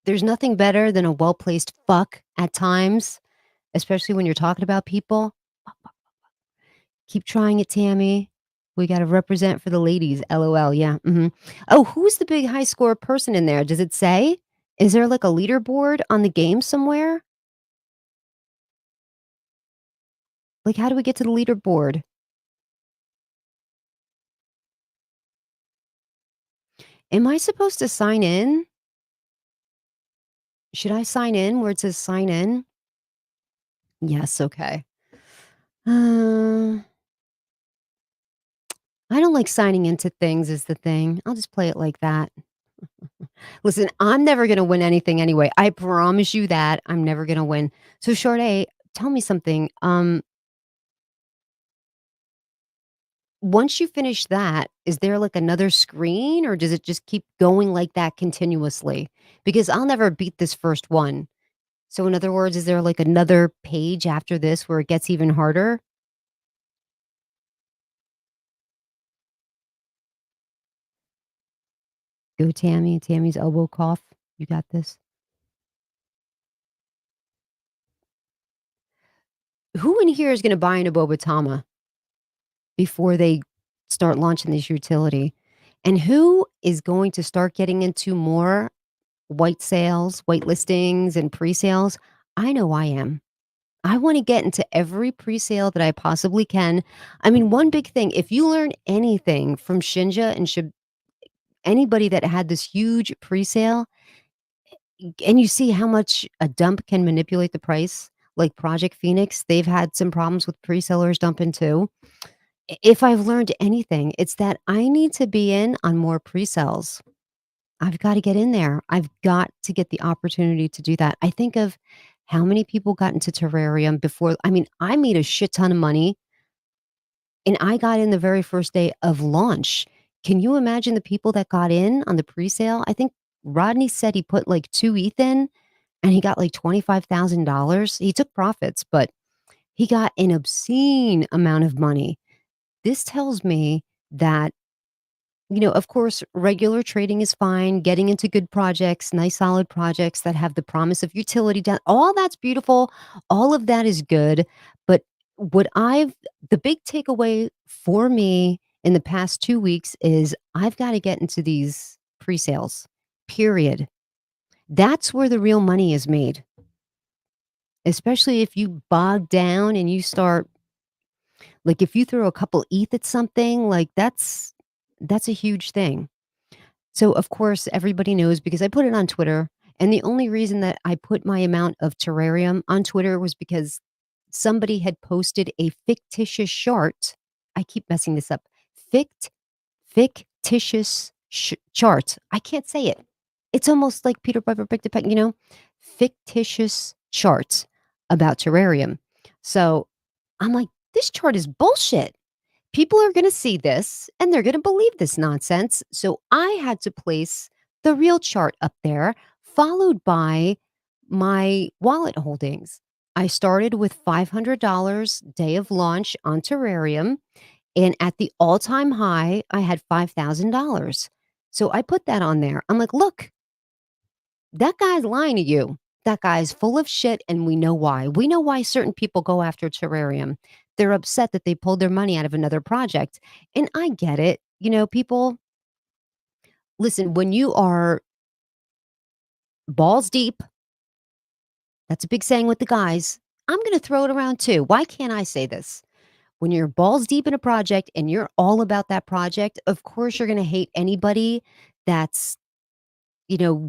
There's nothing better than a well placed fuck at times, especially when you're talking about people. Keep trying it, Tammy. We gotta represent for the ladies, LOL, yeah, mhm. Oh, who's the big high score person in there? Does it say? Is there, like, a leaderboard on the game somewhere? Like, how do we get to the leaderboard? Am I supposed to sign in? Should I sign in where it says "sign in"? Yes, okay. Uh, I don't like signing into things is the thing. I'll just play it like that. Listen, I'm never gonna win anything anyway. I promise you that. I'm never gonna win. So, Sade, tell me something. Once you finish that, is there, like, another screen, or does it just keep going like that continuously? Because I'll never beat this first one. So, in other words, is there, like, another page after this where it gets even harder? Go Tammy, Tammy's elbow cough. You got this. Who in here is gonna buy into Bobatama before they start launching this utility? And who is going to start getting into more white sales, white listings, and pre-sales? I know I am. I wanna get into every presale that I possibly can. I mean, one big thing, if you learn anything from Shinja and anybody that had this huge presale, and you see how much a dump can manipulate the price, like Project Phoenix, they've had some problems with presellers dumping too. If I've learned anything, it's that I need to be in on more presales. I've gotta get in there. I've got to get the opportunity to do that. I think of how many people got into terrarium before. I mean, I made a shit ton of money, and I got in the very first day of launch. Can you imagine the people that got in on the presale? I think Rodney said he put, like, 2 ETH in, and he got, like, $25,000. He took profits, but he got an obscene amount of money. This tells me that Of course, regular trading is fine, getting into good projects, nice solid projects that have the promise of utility down, all that's beautiful. All of that is good. But what I've the big takeaway for me in the past 2 weeks is I've got to get into these pre-sales. Period. That's where the real money is made. Especially if you bog down and you start like if you throw a couple ETH at something, like that's a huge thing. So, of course, everybody knows because I put it on Twitter, and the only reason that I put my amount of terrarium on Twitter was because somebody had posted a fictitious chart. I keep messing this up. Fict fictitious chart. I can't say it. It's almost like Peter Piper picked a peck, fictitious charts about terrarium. So, I'm like, this chart is bullshit. People are going to see this and they're going to believe this nonsense. So I had to place the real chart up there, followed by my wallet holdings. I started with $500 day of launch on Terrarium. And at the all time high, I had $5,000. So I put that on there. I'm like, look, that guy's lying to you. That guy's full of shit, and we know why. We know why certain people go after Terrarium. They're upset that they pulled their money out of another project. And I get it. People, listen, when you are balls deep, that's a big saying with the guys. I'm going to throw it around too. Why can't I say this? When you're balls deep in a project and you're all about that project, of course you're going to hate anybody that's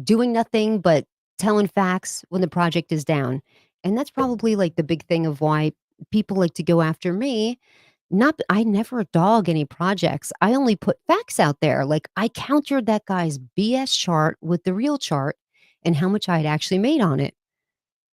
doing nothing but telling facts when the project is down. And that's probably like the big thing of why people like to go after me. Not, I never dog any projects. I only put facts out there. Like I countered that guy's BS chart with the real chart and how much I had actually made on it.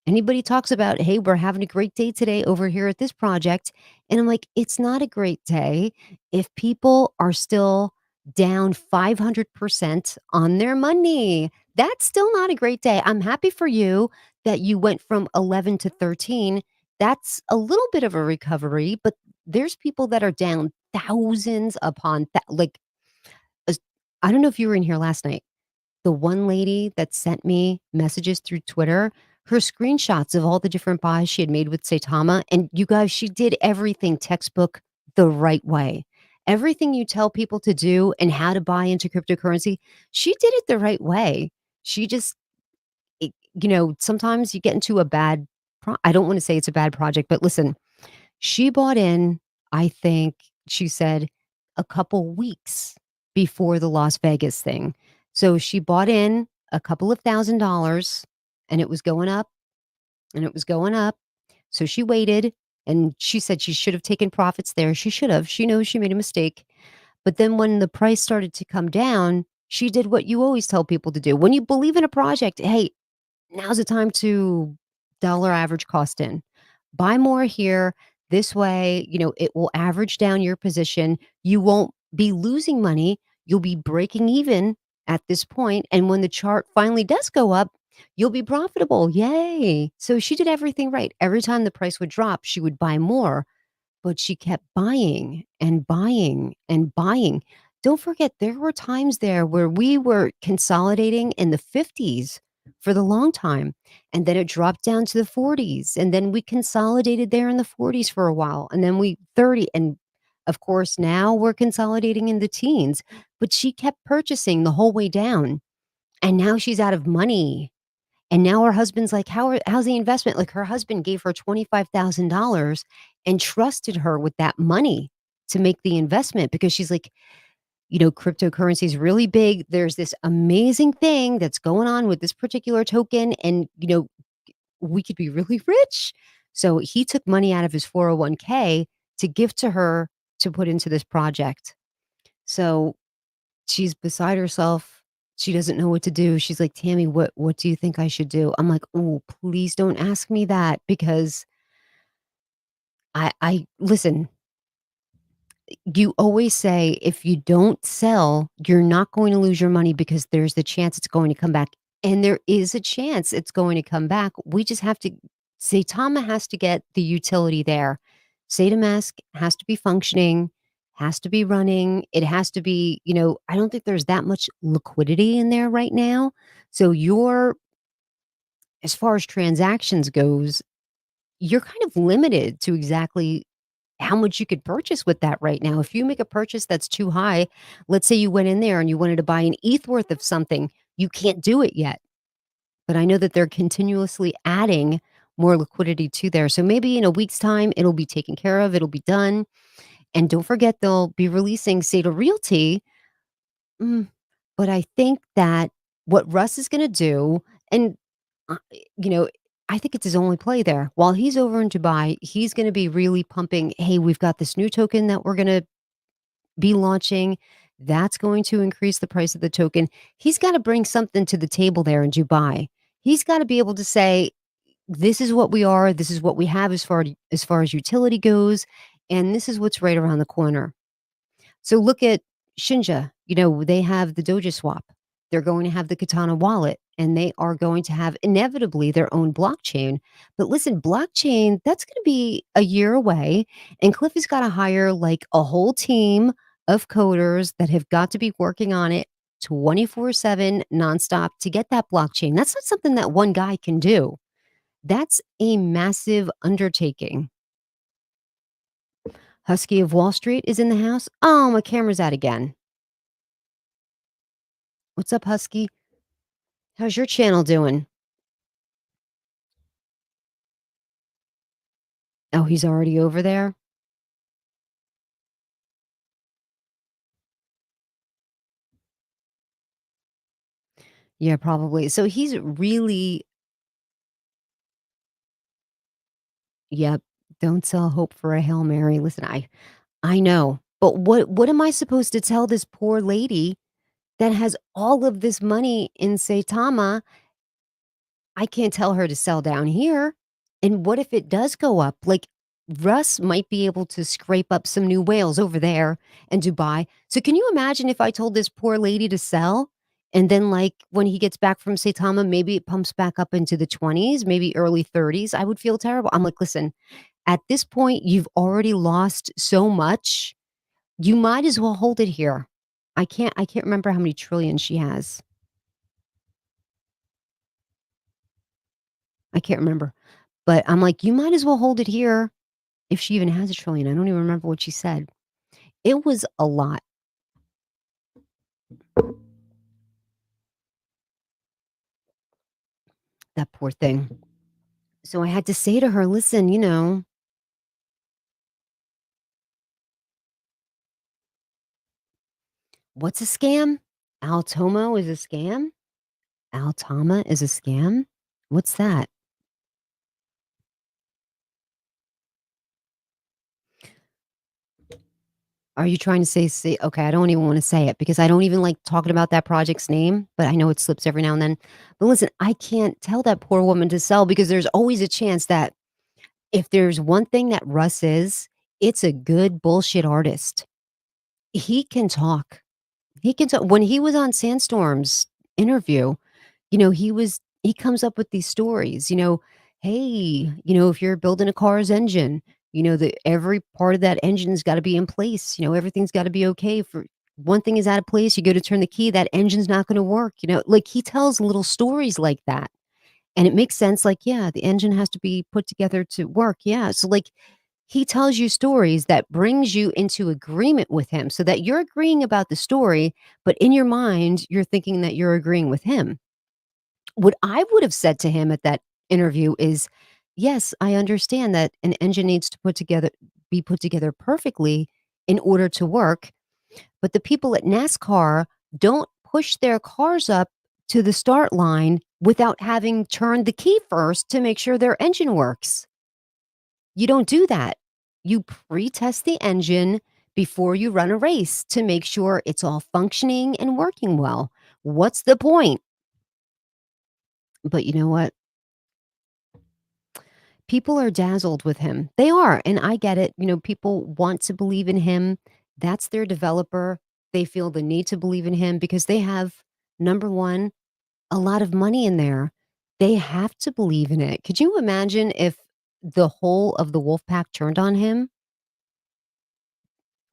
Anybody talks about, hey, we're having a great day today over here at this project. And I'm like, it's not a great day if people are still down 500% on their money. That's still not a great day. I'm happy for you that you went from 11 to 13. That's a little bit of a recovery, but there's people that are down thousands upon like, as- I don't know if you were in here last night. The one lady that sent me messages through Twitter, her screenshots of all the different buys she had made with Tama, and you guys, she did everything textbook the right way. Everything you tell people to do and how to buy into cryptocurrency, she did it the right way. She just, sometimes you get into a bad, I don't want to say it's a bad project, but listen, she bought in, I think she said, a couple weeks before the Las Vegas thing. So she bought in a couple of $1,000 and it was going up and it was going up. So she waited and she said she should have taken profits there. She should have. She knows she made a mistake. But then when the price started to come down, she did what you always tell people to do. When you believe in a project, hey, now's the time to dollar average cost in. Buy more here. This way, it will average down your position. You won't be losing money. You'll be breaking even at this point. And when the chart finally does go up, you'll be profitable. Yay. So she did everything right. Every time the price would drop, she would buy more, but she kept buying and buying and buying. Don't forget, there were times there where we were consolidating in the 50s for the long time. And then it dropped down to the 40s. And then we consolidated there in the 40s for a while. And then we 30. And of course, now we're consolidating in the teens. But she kept purchasing the whole way down. And now she's out of money. And now her husband's like, how's the investment? Like her husband gave her $25,000 and trusted her with that money to make the investment because she's like, cryptocurrency is really big. There's this amazing thing that's going on with this particular token. And, we could be really rich. So he took money out of his 401k to give to her to put into this project. So she's beside herself. She doesn't know what to do. She's like, Tammy, what do you think I should do? I'm like, oh, please don't ask me that because I listen, you always say if you don't sell, you're not going to lose your money because there's the chance it's going to come back. And there is a chance it's going to come back. We just have to say Tama has to get the utility there. Mask has to be functioning. has to be running. It has to be, I don't think there's that much liquidity in there right now. So you're as far as transactions goes, you're kind of limited to exactly how much you could purchase with that right now. If you make a purchase that's too high, let's say you went in there and you wanted to buy an ETH worth of something, you can't do it yet. But I know that they're continuously adding more liquidity to there. So maybe in a week's time, it'll be taken care of, it'll be done. And don't forget, they'll be releasing State of Realty. Mm, but I think that what Russ is going to do, and uh, you know, I think it's his only play there. While he's over in Dubai, he's going to be really pumping. Hey, we've got this new token that we're going to be launching. That's going to increase the price of the token. He's got to bring something to the table there in Dubai. He's got to be able to say, "This is what we are. This is what we have as far as utility goes, and this is what's right around the corner." So look at Shinja, they have the Doja swap. They're going to have the Katana wallet and they are going to have inevitably their own blockchain. But listen, blockchain, that's going to be a year away. And Cliff has got to hire like a whole team of coders that have got to be working on it 24/7 nonstop to get that blockchain. That's not something that one guy can do. That's a massive undertaking. Husky of Wall Street is in the house. Oh, my camera's out again. What's up, Husky? How's your channel doing? Oh, he's already over there? Yeah, probably. So he's really yep, don't sell hope for a Hail Mary. Listen, I know, but what am I supposed to tell this poor lady that has all of this money in, say, Tama? I can't tell her to sell down here. And what if it does go up? Like, Russ might be able to scrape up some new whales over there in Dubai. So can you imagine if I told this poor lady to sell? And then, like, when he gets back from Saitama, maybe it pumps back up into the 20s, maybe early 30s. I would feel terrible. I'm like, listen, at this point, you've already lost so much. You might as well hold it here. I can't remember how many trillions she has. I can't remember. But I'm like, you might as well hold it here. If she even has a trillion, I don't even remember what she said. It was a lot, that poor thing. So I had to say to her, "Listen, what's a scam? Altomo is a scam? Altama is a scam? What's that?" Are you trying to say okay, I don't even wanna say it because I don't even like talking about that project's name, but I know it slips every now and then. But listen, I can't tell that poor woman to sell because there's always a chance that if there's one thing that Russ is, it's a good bullshit artist. He can talk. He can talk. When he was on Sandstorm's interview, he comes up with these stories, "Hey, if you're building a car's engine, that every part of that engine's gotta be in place, everything's gotta be okay for one thing is out of place, you go to turn the key, that engine's not gonna work," like, he tells little stories like that, and it makes sense, like, yeah, the engine has to be put together to work, yeah, so, like, he tells you stories that brings you into agreement with him so that you're agreeing about the story, but in your mind, you're thinking that you're agreeing with him. What I would have said to him at that interview is, "Yes, I understand that an engine needs to be put together perfectly in order to work, but the people at NASCAR don't push their cars up to the start line without having turned the key first to make sure their engine works. You don't do that. You pre-test the engine before you run a race to make sure it's all functioning and working well. What's the point?" But you know what? People are dazzled with him. They are, and I get it. People want to believe in him. That's their developer. They feel the need to believe in him because they have, number one, a lot of money in there. They have to believe in it. Could you imagine if the whole of the wolf pack turned on him?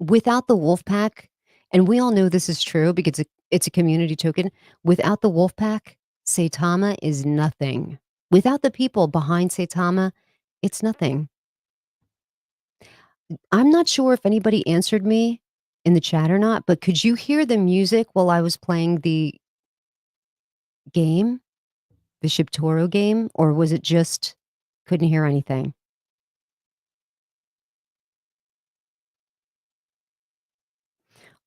Without the wolf pack, and we all know this is true because it's a community token. Without the wolf pack, Tama is nothing. Without the people behind Tama, it's nothing. I'm not sure if anybody answered me in the chat or not, but could you hear the music while I was playing the game, the ShibToro game, or was it just couldn't hear anything?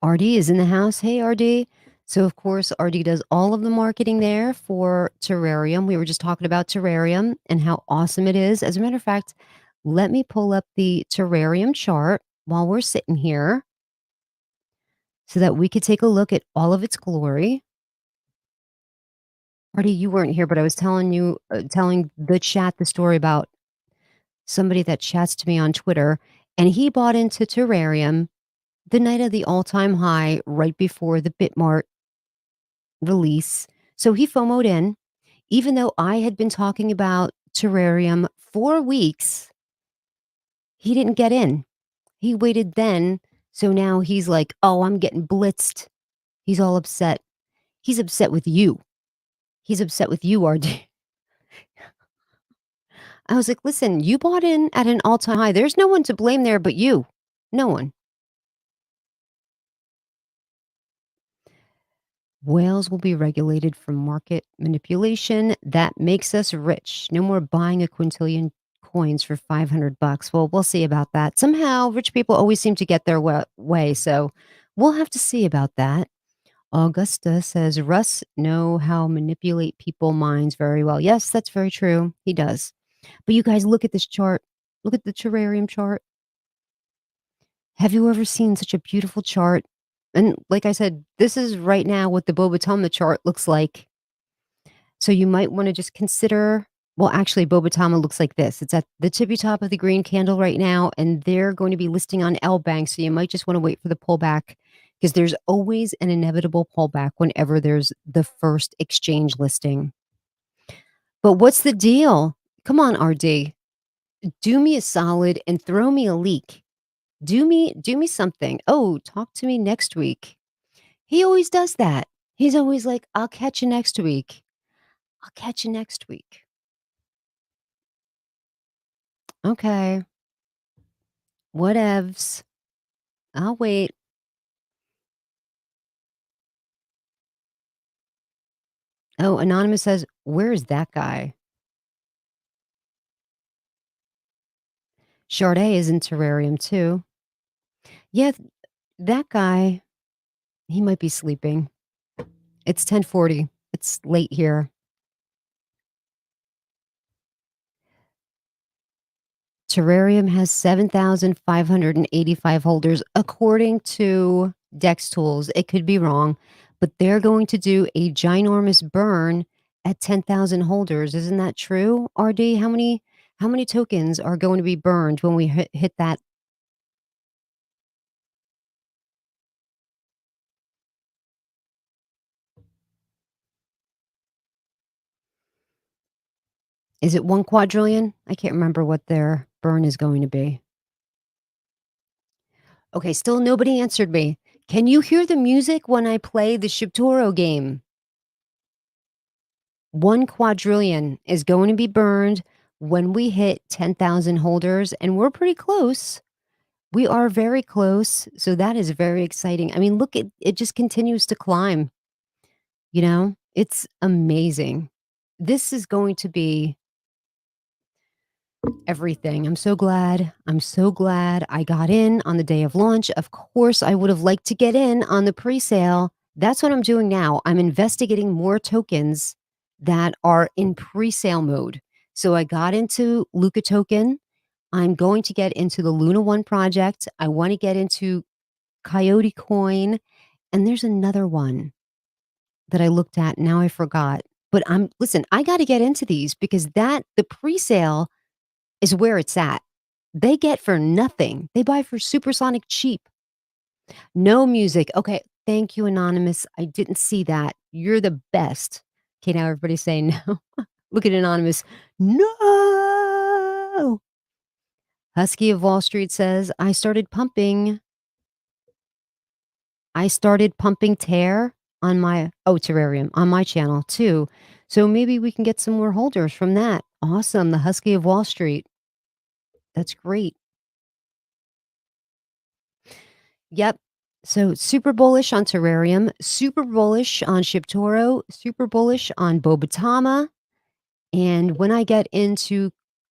RD is in the house. Hey, RD. So, of course, RD does all of the marketing there for Terrarium. We were just talking about Terrarium and how awesome it is. As a matter of fact, let me pull up the Terrarium chart while we're sitting here so that we could take a look at all of its glory. RD, you weren't here, but I was telling you, telling the chat the story about somebody that chats to me on Twitter, and he bought into Terrarium the night of the all-time high right before the Bitmart release. So he FOMO'd in, even though I had been talking about Terrarium for weeks, he didn't get in. He waited then. So now he's like, oh, I'm getting blitzed. He's all upset. He's upset with you. He's upset with you, RD. I was like, listen, you bought in at an all time high. There's no one to blame there but you. No one. Whales will be regulated from market manipulation. That makes us rich. No more buying a quintillion coins for 500 bucks. Well, we'll see about that. Somehow, rich people always seem to get their way. So we'll have to see about that. Augusta says, Russ know how manipulate people minds very well. Yes, that's very true. He does. But you guys look at this chart. Look at the terrarium chart. Have you ever seen such a beautiful chart? And like I said, this is right now what the Bobatama chart looks like. So you might want to just consider, well, actually, Bobatama looks like this. It's at the tippy top of the green candle right now, and they're going to be listing on L Bank. So you might just want to wait for the pullback because there's always an inevitable pullback whenever there's the first exchange listing. But what's the deal? Come on, RD. Do me a solid and throw me a leak. Do me something. Oh, talk to me next week. He always does that. He's always like, I'll catch you next week. I'll catch you next week. Okay. Whatevs. I'll wait. Oh, Anonymous says, where is that guy? Charday is in terrarium too. Yeah, that guy, he might be sleeping. It's 10:40. It's late here. Terrarium has 7,585 holders, according to Dex Tools. It could be wrong, but they're going to do a ginormous burn at 10,000 holders. Isn't that true, RD? How many tokens are going to be burned when we hit that? Is it 1 quadrillion? I can't remember what their burn is going to be. Okay, still nobody answered me. Can you hear the music when I play the ShibToro game? 1 quadrillion is going to be burned when we hit 10,000 holders, and we're pretty close. We are very close, so that is very exciting. I mean, look, it just continues to climb, you know? It's amazing. This is going to be everything. I'm so glad I got in on the day of launch. Of course, I would have liked to get in on the pre-sale. That's what I'm doing now. I'm investigating more tokens that are in pre-sale mode. So I got into Luca token. I'm going to get into the Luna One project. I want to get into Coyote Coin. And there's another one that I looked at. Now I forgot. But listen, I got to get into these because the pre-sale is where it's at. They get for nothing. They buy for supersonic cheap. No music. Okay. Thank you, Anonymous. I didn't see that. You're the best. Okay, now everybody's saying no. Look at Anonymous. No. Husky of Wall Street says, I started pumping I started pumping tear on my terrarium on my channel too. So maybe we can get some more holders from that. Awesome. The Husky of Wall Street. That's great. Yep. So super bullish on terrarium, super bullish on ShibToro, super bullish on Bobatama. And when I get into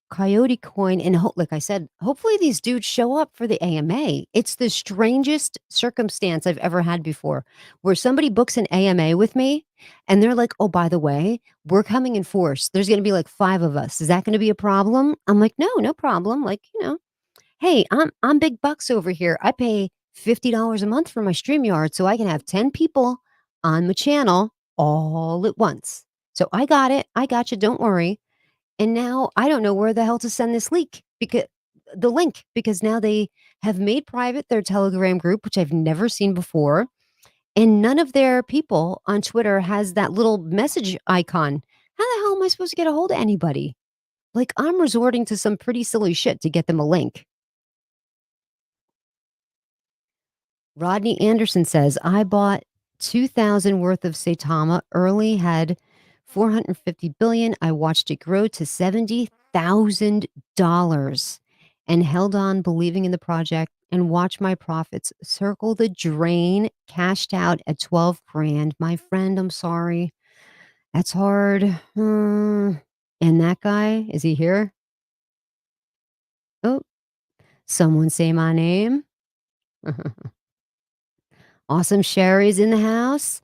Coyote Coin, and like I said, hopefully these dudes show up for the AMA. It's the strangest circumstance I've ever had before, where somebody books an AMA with me, and they're like, "Oh, by the way, we're coming in force. There's going to be like 5 of us. Is that going to be a problem?" I'm like, "No, no problem. Like, hey, I'm big bucks over here. I pay $50 a month for my StreamYard so I can have 10 people on the channel all at once. So I got it. I got you. Don't worry." And now I don't know where the hell to send this link because now they have made private their Telegram group, which I've never seen before, and none of their people on Twitter has that little message icon. How the hell am I supposed to get a hold of anybody? Like, I'm resorting to some pretty silly shit to get them a link. Rodney Anderson says, I bought 2,000 worth of Tama early, had 450 billion. I watched it grow to $70,000 and held on believing in the project and watched my profits circle the drain, cashed out at 12 grand. My friend, I'm sorry. That's hard. And that guy, is he here? Oh, someone say my name. Awesome Sherry's in the house.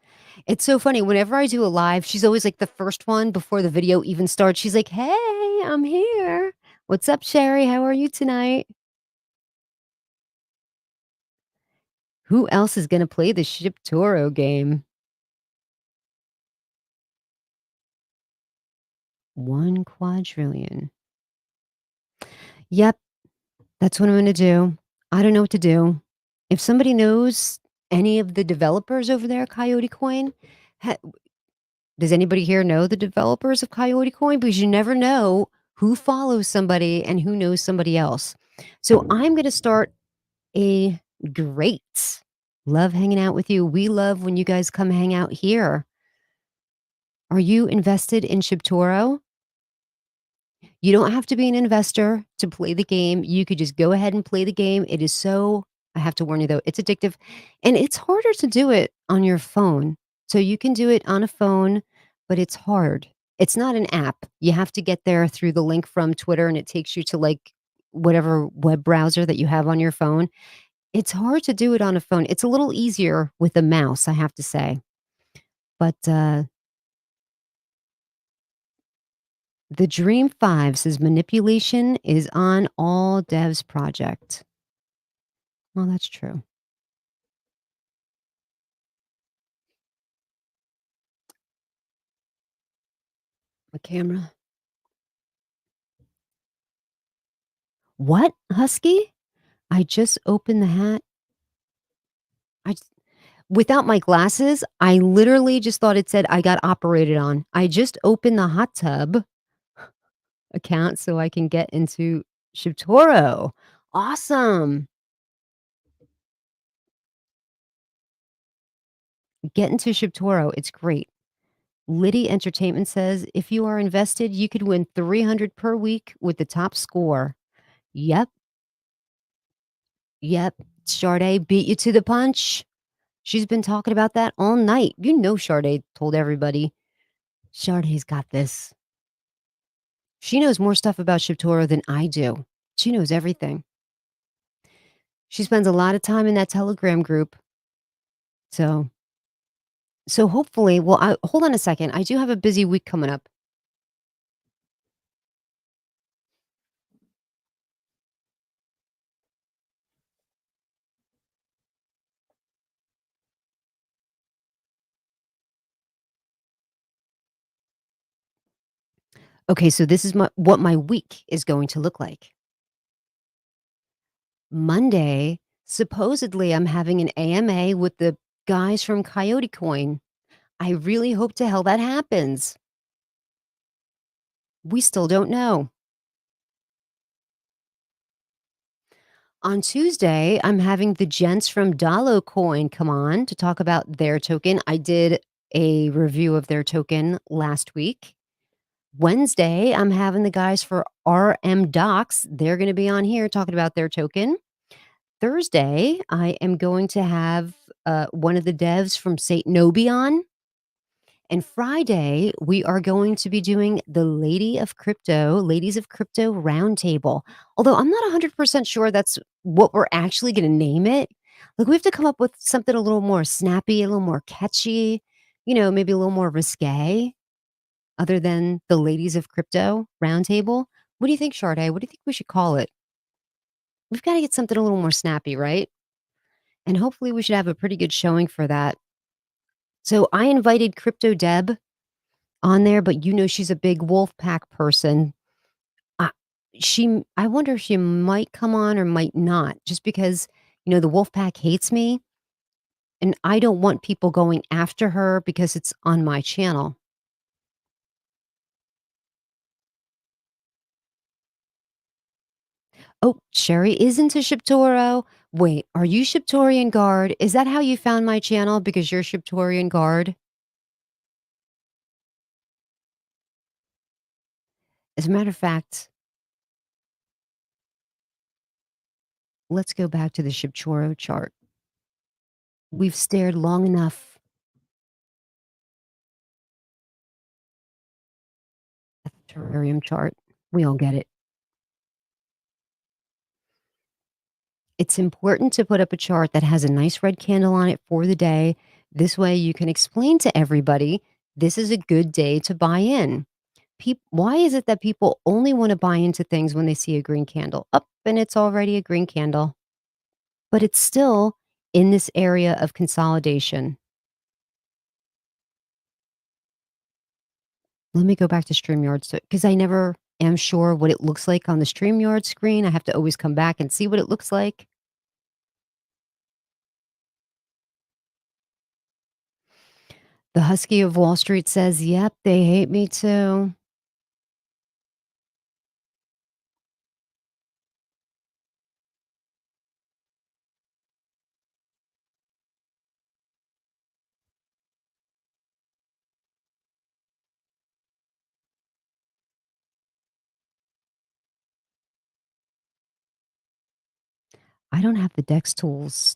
It's so funny. Whenever I do a live, she's always like the first one before the video even starts. She's like, "Hey, I'm here. What's up, Sherry? How are you tonight?" Who else is going to play the Ship Toro game? 1 quadrillion. Yep, that's what I'm going to do. I don't know what to do. If somebody knows any of the developers over there, Coyote Coin, ha- does anybody here know the developers of Coyote Coin? Because you never know who follows somebody and who knows somebody else. So I'm going to start a great love hanging out with you. We love when you guys come hang out here. Are you invested in ShibToro? You don't have to be an investor to play the game. You could just go ahead and play the game. It is so, I have to warn you though, it's addictive and it's harder to do it on your phone. So you can do it on a phone, but it's hard. It's not an app. You have to get there through the link from Twitter and it takes you to like whatever web browser that you have on your phone. It's hard to do it on a phone. It's a little easier with a mouse, I have to say. But the Dream 5 says manipulation is on all devs project. Well, that's true. A camera. What? Husky? I just opened the hat. I j Without my glasses, I literally just thought it said I got operated on. I just opened the hot tub account so I can get into ShibToro. Awesome. Get into ShibToro. It's great. Liddy Entertainment says, "If you are invested, you could win 300 per week with the top score." Yep, yep. Sade beat you to the punch. She's been talking about that all night. You know Sade told everybody. Sade's got this. She knows more stuff about ShibToro than I do. She knows everything. She spends a lot of time in that Telegram group. So hopefully, well, hold on a second. I do have a busy week coming up. Okay, so this is what my week is going to look like. Monday, supposedly I'm having an AMA with the guys from Coyote Coin. I really hope to hell that happens. We still don't know. On Tuesday, I'm having the gents from Coin come on to talk about their token. I did a review of their token last week. Wednesday, I'm having the guys for RM Docs. They're going to be on here talking about their token. Thursday, I am going to have one of the devs from St. Nobi on. And Friday, we are going to be doing the Ladies of Crypto Roundtable. Although I'm not 100% sure that's what we're actually going to name it. Like, we have to come up with something a little more snappy, a little more catchy, maybe a little more risque, other than the Ladies of Crypto Roundtable. What do you think, Sade? What do you think we should call it? We've got to get something a little more snappy, right? And hopefully, we should have a pretty good showing for that. So, I invited Crypto Deb on there, but she's a big wolf pack person. I I wonder if she might come on or might not, just because, the wolf pack hates me, and I don't want people going after her because it's on my channel. Oh, Sherry is into ShibToro. Wait, are you ShibTorian Guard? Is that how you found my channel, because you're ShibTorian Guard? As a matter of fact, let's go back to the ShibToro chart. We've stared long enough at the terrarium chart. We all get it. It's important to put up a chart that has a nice red candle on it for the day. This way you can explain to everybody this is a good day to buy in. Why is it that people only want to buy into things when they see a green candle? Up, and it's already a green candle, but it's still in this area of consolidation. Let me go back to StreamYard because I never am sure what it looks like on the StreamYard screen. I have to always come back and see what it looks like. The Husky of Wall Street says, yep, they hate me too. I don't have the Dex tools.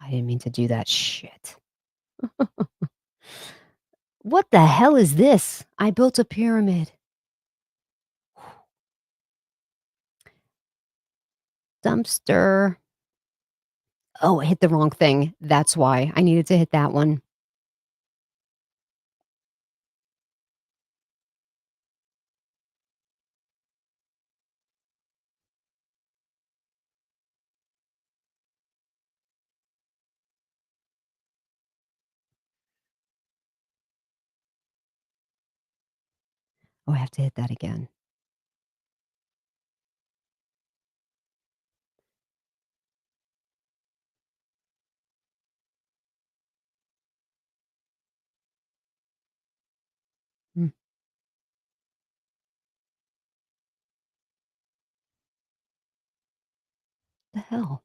I didn't mean to do that shit. What the hell is this? I built a pyramid. Dumpster. Oh, I hit the wrong thing. That's why I needed to hit that one. Oh, I have to hit that again. Hmm, the hell?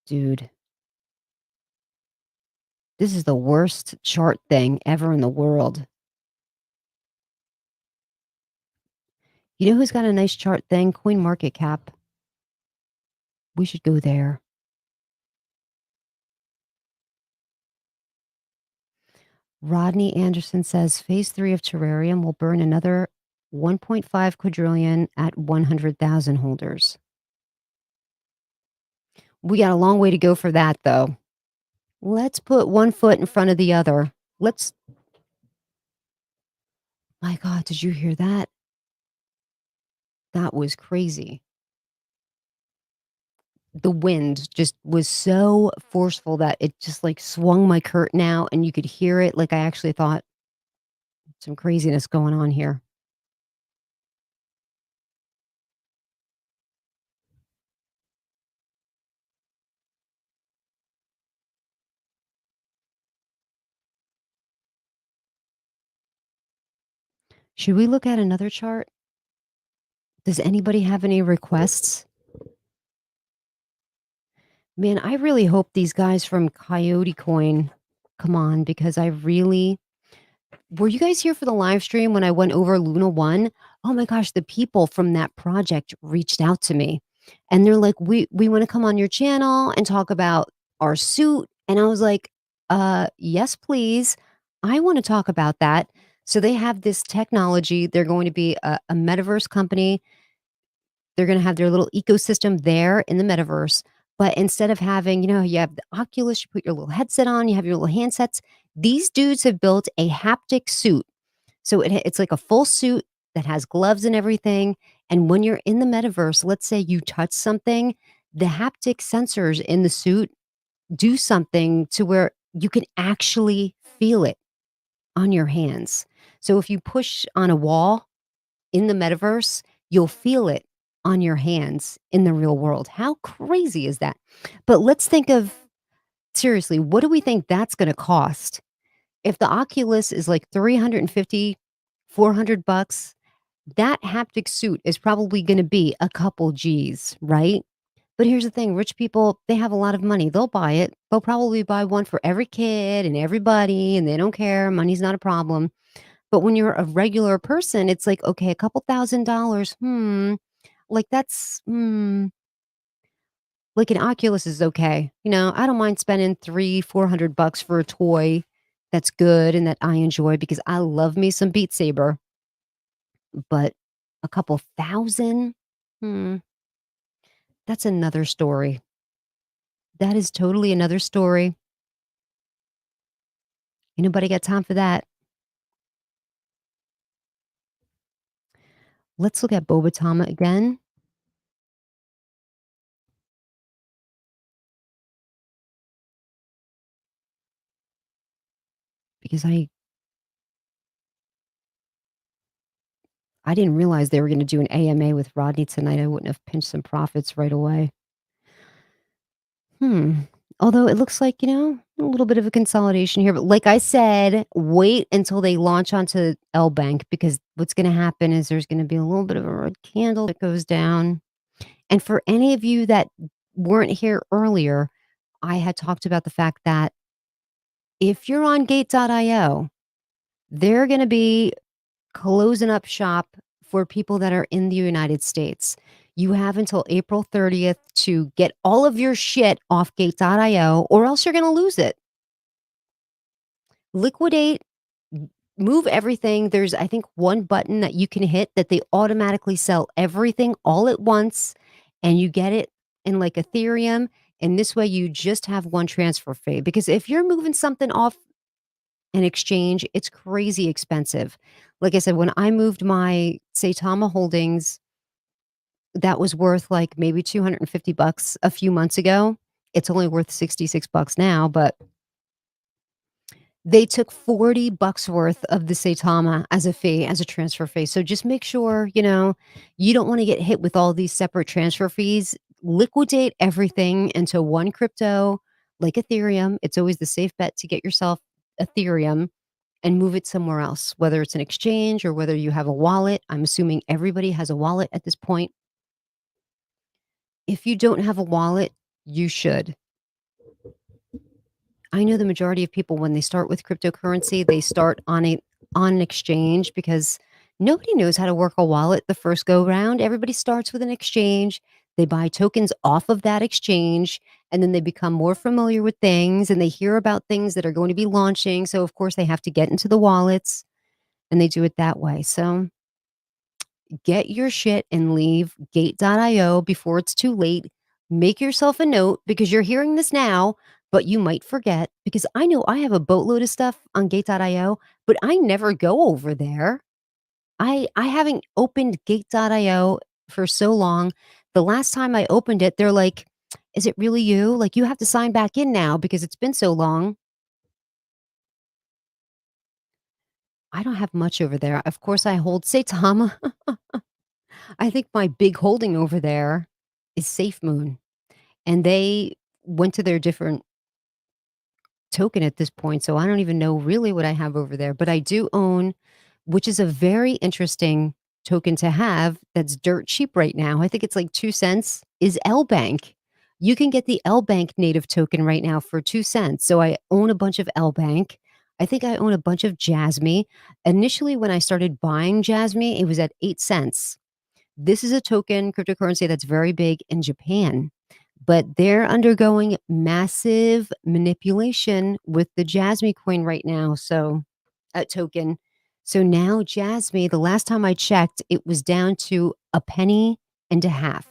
Dude, this is the worst chart thing ever in the world. You know who's got a nice chart thing? Coin Market Cap. We should go there. Rodney Anderson says phase 3 of Terrarium will burn another 1.5 quadrillion at 100,000 holders. We got a long way to go for that, though. Let's put one foot in front of the other. My God, did you hear that? That was crazy. The wind just was so forceful that it just like swung my curtain out and you could hear it. Like, I actually thought some craziness going on here. Should we look at another chart? Does anybody have any requests? Man, I really hope these guys from Coyote Coin come on because I really were you guys here for the live stream when I went over Luna 1? Oh my gosh, the people from that project reached out to me and they're like, we want to come on your channel and talk about our suit. And I was like, yes, please. I want to talk about that. So they have this technology. They're going to be a metaverse company. They're gonna have their little ecosystem there in the metaverse, but instead of having, you have the Oculus, you put your little headset on, you have your little handsets. These dudes have built a haptic suit. So it's like a full suit that has gloves and everything, and when you're in the metaverse, let's say you touch something, the haptic sensors in the suit do something to where you can actually feel it on your hands. So if you push on a wall in the metaverse, you'll feel it on your hands in the real world. How crazy is that? But let's think of seriously, what do we think that's going to cost? If the Oculus is like 350, 400 bucks, that haptic suit is probably going to be a couple G's, right? But here's the thing, rich people, they have a lot of money. They'll buy it. They'll probably buy one for every kid and everybody and they don't care. Money's not a problem. But when you're a regular person, it's like, okay, a couple $1,000, like that's, like an Oculus is okay. I don't mind spending 300, 400 bucks for a toy that's good and that I enjoy because I love me some Beat Saber. But a couple thousand, hmm, that's another story. That is totally another story. Anybody got time for that? Let's look at Bobatama again because I didn't realize they were gonna do an AMA with Rodney tonight. I wouldn't have pinched some profits right away. Hmm. Although it looks like, a little bit of a consolidation here, but like I said, wait until they launch onto L Bank because what's gonna happen is there's gonna be a little bit of a red candle that goes down. And for any of you that weren't here earlier, I had talked about the fact that if you're on Gate.io, they're gonna be closing up shop for people that are in the United States. You have until April 30th to get all of your shit off Gate.io, or else you're going to lose it. Liquidate, move everything. There's, I think, one button that you can hit that they automatically sell everything all at once, and you get it in like Ethereum. And this way, you just have one transfer fee. Because if you're moving something off an exchange, it's crazy expensive. Like I said, when I moved my, say, Tama holdings, that was worth like maybe 250 bucks a few months ago. It's only worth 66 bucks now, but they took 40 bucks worth of the Saitama as a fee, as a transfer fee. So just make sure, you don't want to get hit with all these separate transfer fees. Liquidate everything into one crypto like Ethereum. It's always the safe bet to get yourself Ethereum and move it somewhere else, whether it's an exchange or whether you have a wallet. I'm assuming everybody has a wallet at this point. If you don't have a wallet, you should. I know the majority of people when they start with cryptocurrency, they start on an exchange because nobody knows how to work a wallet the first go round. Everybody starts with an exchange. They buy tokens off of that exchange and then they become more familiar with things and they hear about things that are going to be launching. So of course they have to get into the wallets and they do it that way. So get your shit and leave Gate.io before it's too late. Make yourself a note because you're hearing this now, but you might forget because I know I have a boatload of stuff on Gate.io, but I never go over there. I haven't opened Gate.io for so long. The last time I opened it, they're like, "Is it really you? Like you have to sign back in now because it's been so long." I don't have much over there. Of course, I hold say Tama. I think my big holding over there is SafeMoon. And they went to their different token at this point, so I don't even know really what I have over there, but I do own which is a very interesting token to have that's dirt cheap right now. I think it's like 2 cents is L Bank. You can get the L Bank native token right now for 2 cents. So I own a bunch of L Bank. I think I own a bunch of Jasmy. Initially, when I started buying Jasmy, it was at 8 cents. This is a token cryptocurrency that's very big in Japan, but they're undergoing massive manipulation with the Jasmy coin right now. So, token. So now Jasmy, the last time I checked, it was down to a penny and a half.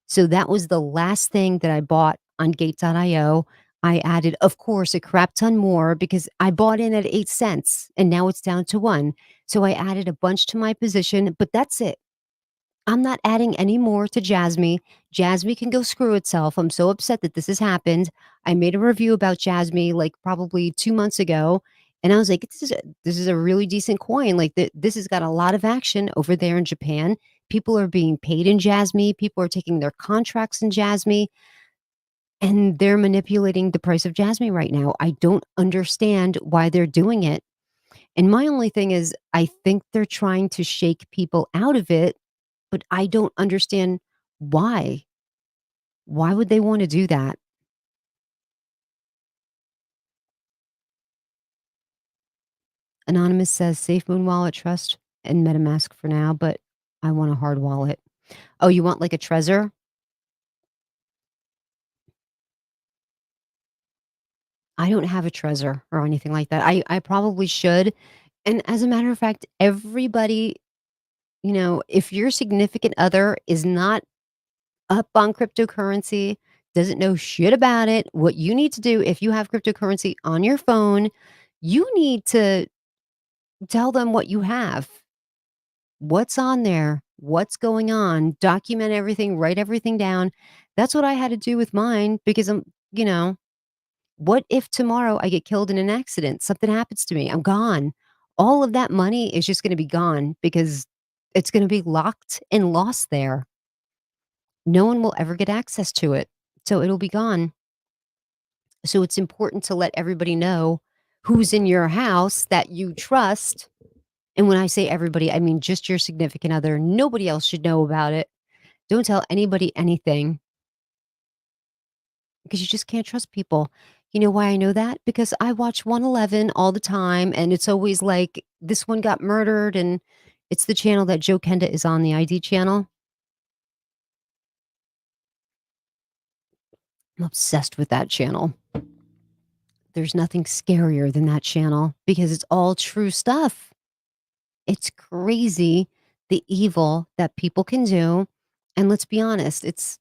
So that was the last thing that I bought on Gate.io. I added, of course, a crap ton more because I bought in at 8 cents and now it's down to one. So I added a bunch to my position, but that's it. I'm not adding any more to Jasmy. Jasmy can go screw itself. I'm so upset that this has happened. I made a review about Jasmy like probably 2 months ago, and I was like, this is a really decent coin. Like this has got a lot of action over there in Japan. People are being paid in Jasmy. People are taking their contracts in Jasmy, and they're manipulating the price of Jasmy right now. I don't understand why they're doing it. And my only thing is, I think they're trying to shake people out of it, but I don't understand why. Why would they wanna do that? Anonymous says SafeMoon wallet, Trust, and MetaMask for now, but I want a hard wallet. Oh, you want like a Trezor? I don't have a Trezor or anything like that. I probably should. And as a matter of fact, everybody, if your significant other is not up on cryptocurrency, doesn't know shit about it, what you need to do if you have cryptocurrency on your phone, you need to tell them what you have. What's on there? What's going on? Document everything, write everything down. That's what I had to do with mine because what if tomorrow I get killed in an accident? Something happens to me. I'm gone. All of that money is just going to be gone because it's going to be locked and lost there. No one will ever get access to it. So it'll be gone. So it's important to let everybody know who's in your house that you trust. And when I say everybody, I mean just your significant other. Nobody else should know about it. Don't tell anybody anything because you just can't trust people. You know why I know that? Because I watch 111 all the time and it's always like this one got murdered and it's the channel that Joe Kenda is on, the ID channel. I'm obsessed with that channel. There's nothing scarier than that channel because it's all true stuff. It's crazy the evil that people can do. And let's be honest, it's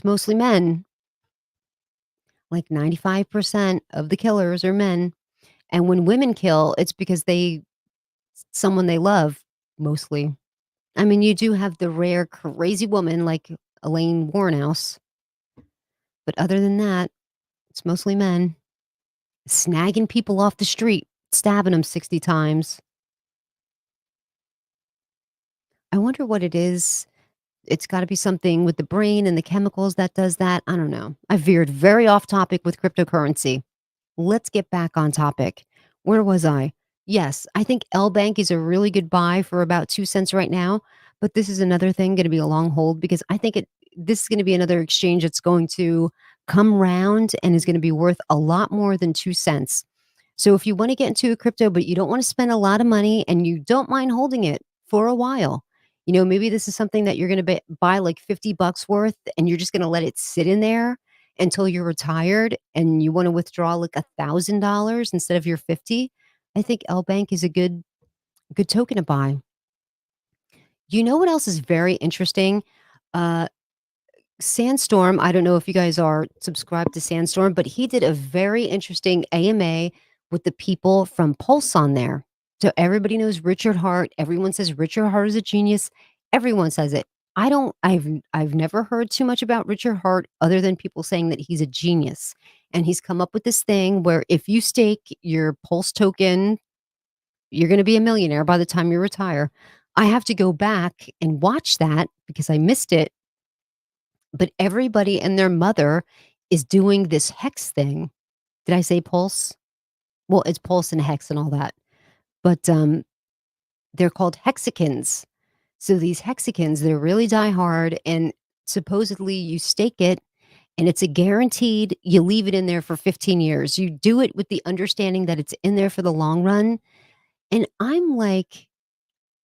mostly men. Like 95% of the killers are men. And when women kill, it's because they someone they love mostly. I mean, you do have the rare crazy woman like Elaine Warnhouse, but other than that, it's mostly men snagging people off the street, stabbing them 60 times. I wonder what it is. It's gotta be something with the brain and the chemicals that does that. I don't know. I veered very off topic with cryptocurrency. Let's get back on topic. Where was I? Yes, I think L Bank is a really good buy for about 2 cents right now, but this is another thing gonna be a long hold because I think this is gonna be another exchange that's going to come round and is gonna be worth a lot more than 2 cents. So if you wanna get into a crypto, but you don't wanna spend a lot of money and you don't mind holding it for a while, maybe this is something that you're gonna buy like 50 bucks worth and you're just gonna let it sit in there until you're retired and you wanna withdraw like $1,000 instead of your 50, I think L Bank is a good token to buy. You know what else is very interesting? Uh, Sandstorm, I don't know if you guys are subscribed to Sandstorm, but he did a very interesting AMA with the people from Pulse on there. So everybody knows Richard Hart. Everyone says Richard Hart is a genius. Everyone says it. I've never heard too much about Richard Hart other than people saying that he's a genius. And he's come up with this thing where if you stake your Pulse token, you're going to be a millionaire by the time you retire. I have to go back and watch that because I missed it, but everybody and their mother is doing this hex thing. Did I say pulse? Well, it's pulse and hex and all that. But They're called hexagons. So these hexagons, they're really die hard, and supposedly you stake it, and it's a guaranteed you leave it in there for 15 years. You do it with the understanding that it's in there for the long run, and I'm like,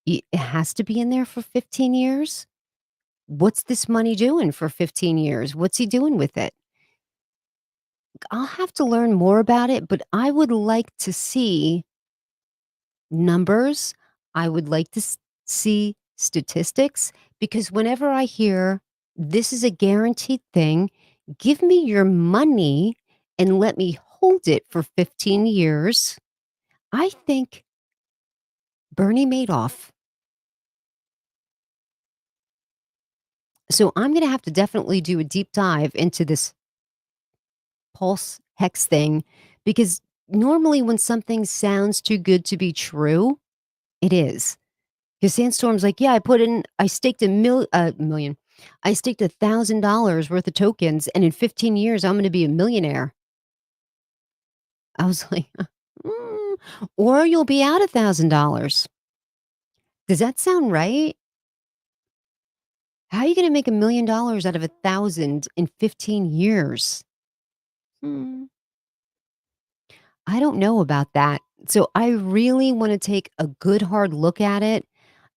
It has to be in there for 15 years? What's this money doing for 15 years? What's he doing with it?" I'll have to learn more about it, but I would like to see numbers. I would like to see statistics, because whenever I hear this is a guaranteed thing, give me your money and let me hold it for 15 years. I think Bernie Madoff. So I'm going to have to definitely do a deep dive into this pulse hex thing, because normally when something sounds too good to be true, it is. Because Sandstorm's like, yeah, I staked a million. I staked $1,000 worth of tokens, and in 15 years, I'm going to be a millionaire. I was like, "Mm, or you'll be out $1,000. Does that sound right? How are you going to make $1 million out of 1,000 in 15 years? Hmm. I don't know about that. So I really want to take a good hard look at it.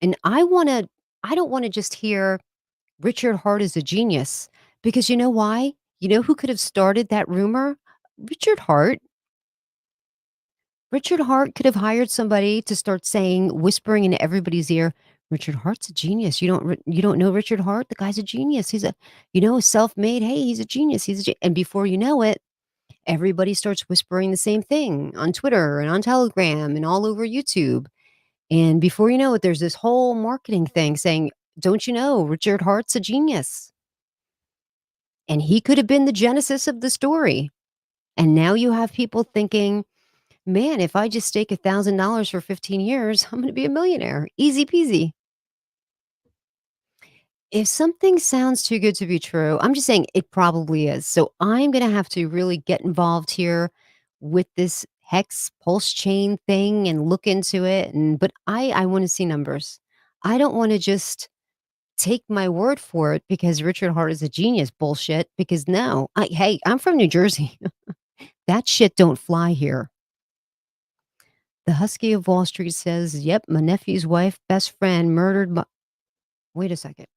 And I don't want to just hear Richard Hart is a genius, because you know why? You know who could have started that rumor? Richard Hart. Richard Hart could have hired somebody to start saying, whispering into everybody's ear, Richard Hart's a genius. You don't know Richard Hart? The guy's a genius. He's self-made. Hey, he's a genius. And before you know it, everybody starts whispering the same thing on Twitter and on Telegram and all over YouTube. And before you know it, there's this whole marketing thing saying, don't you know, Richard Hart's a genius. And he could have been the genesis of the story. And now you have people thinking, man, if I just stake $1,000 for 15 years, I'm going to be a millionaire. Easy peasy. If something sounds too good to be true, I'm just saying it probably is. So I'm going to have to really get involved here with this hex pulse chain thing and look into it. But I want to see numbers. I don't want to just take my word for it because Richard Hart is a genius bullshit. Because no, hey, I'm from New Jersey. That shit don't fly here. The Husky of Wall Street says, "Yep, my nephew's wife, best friend, murdered my." Wait a second.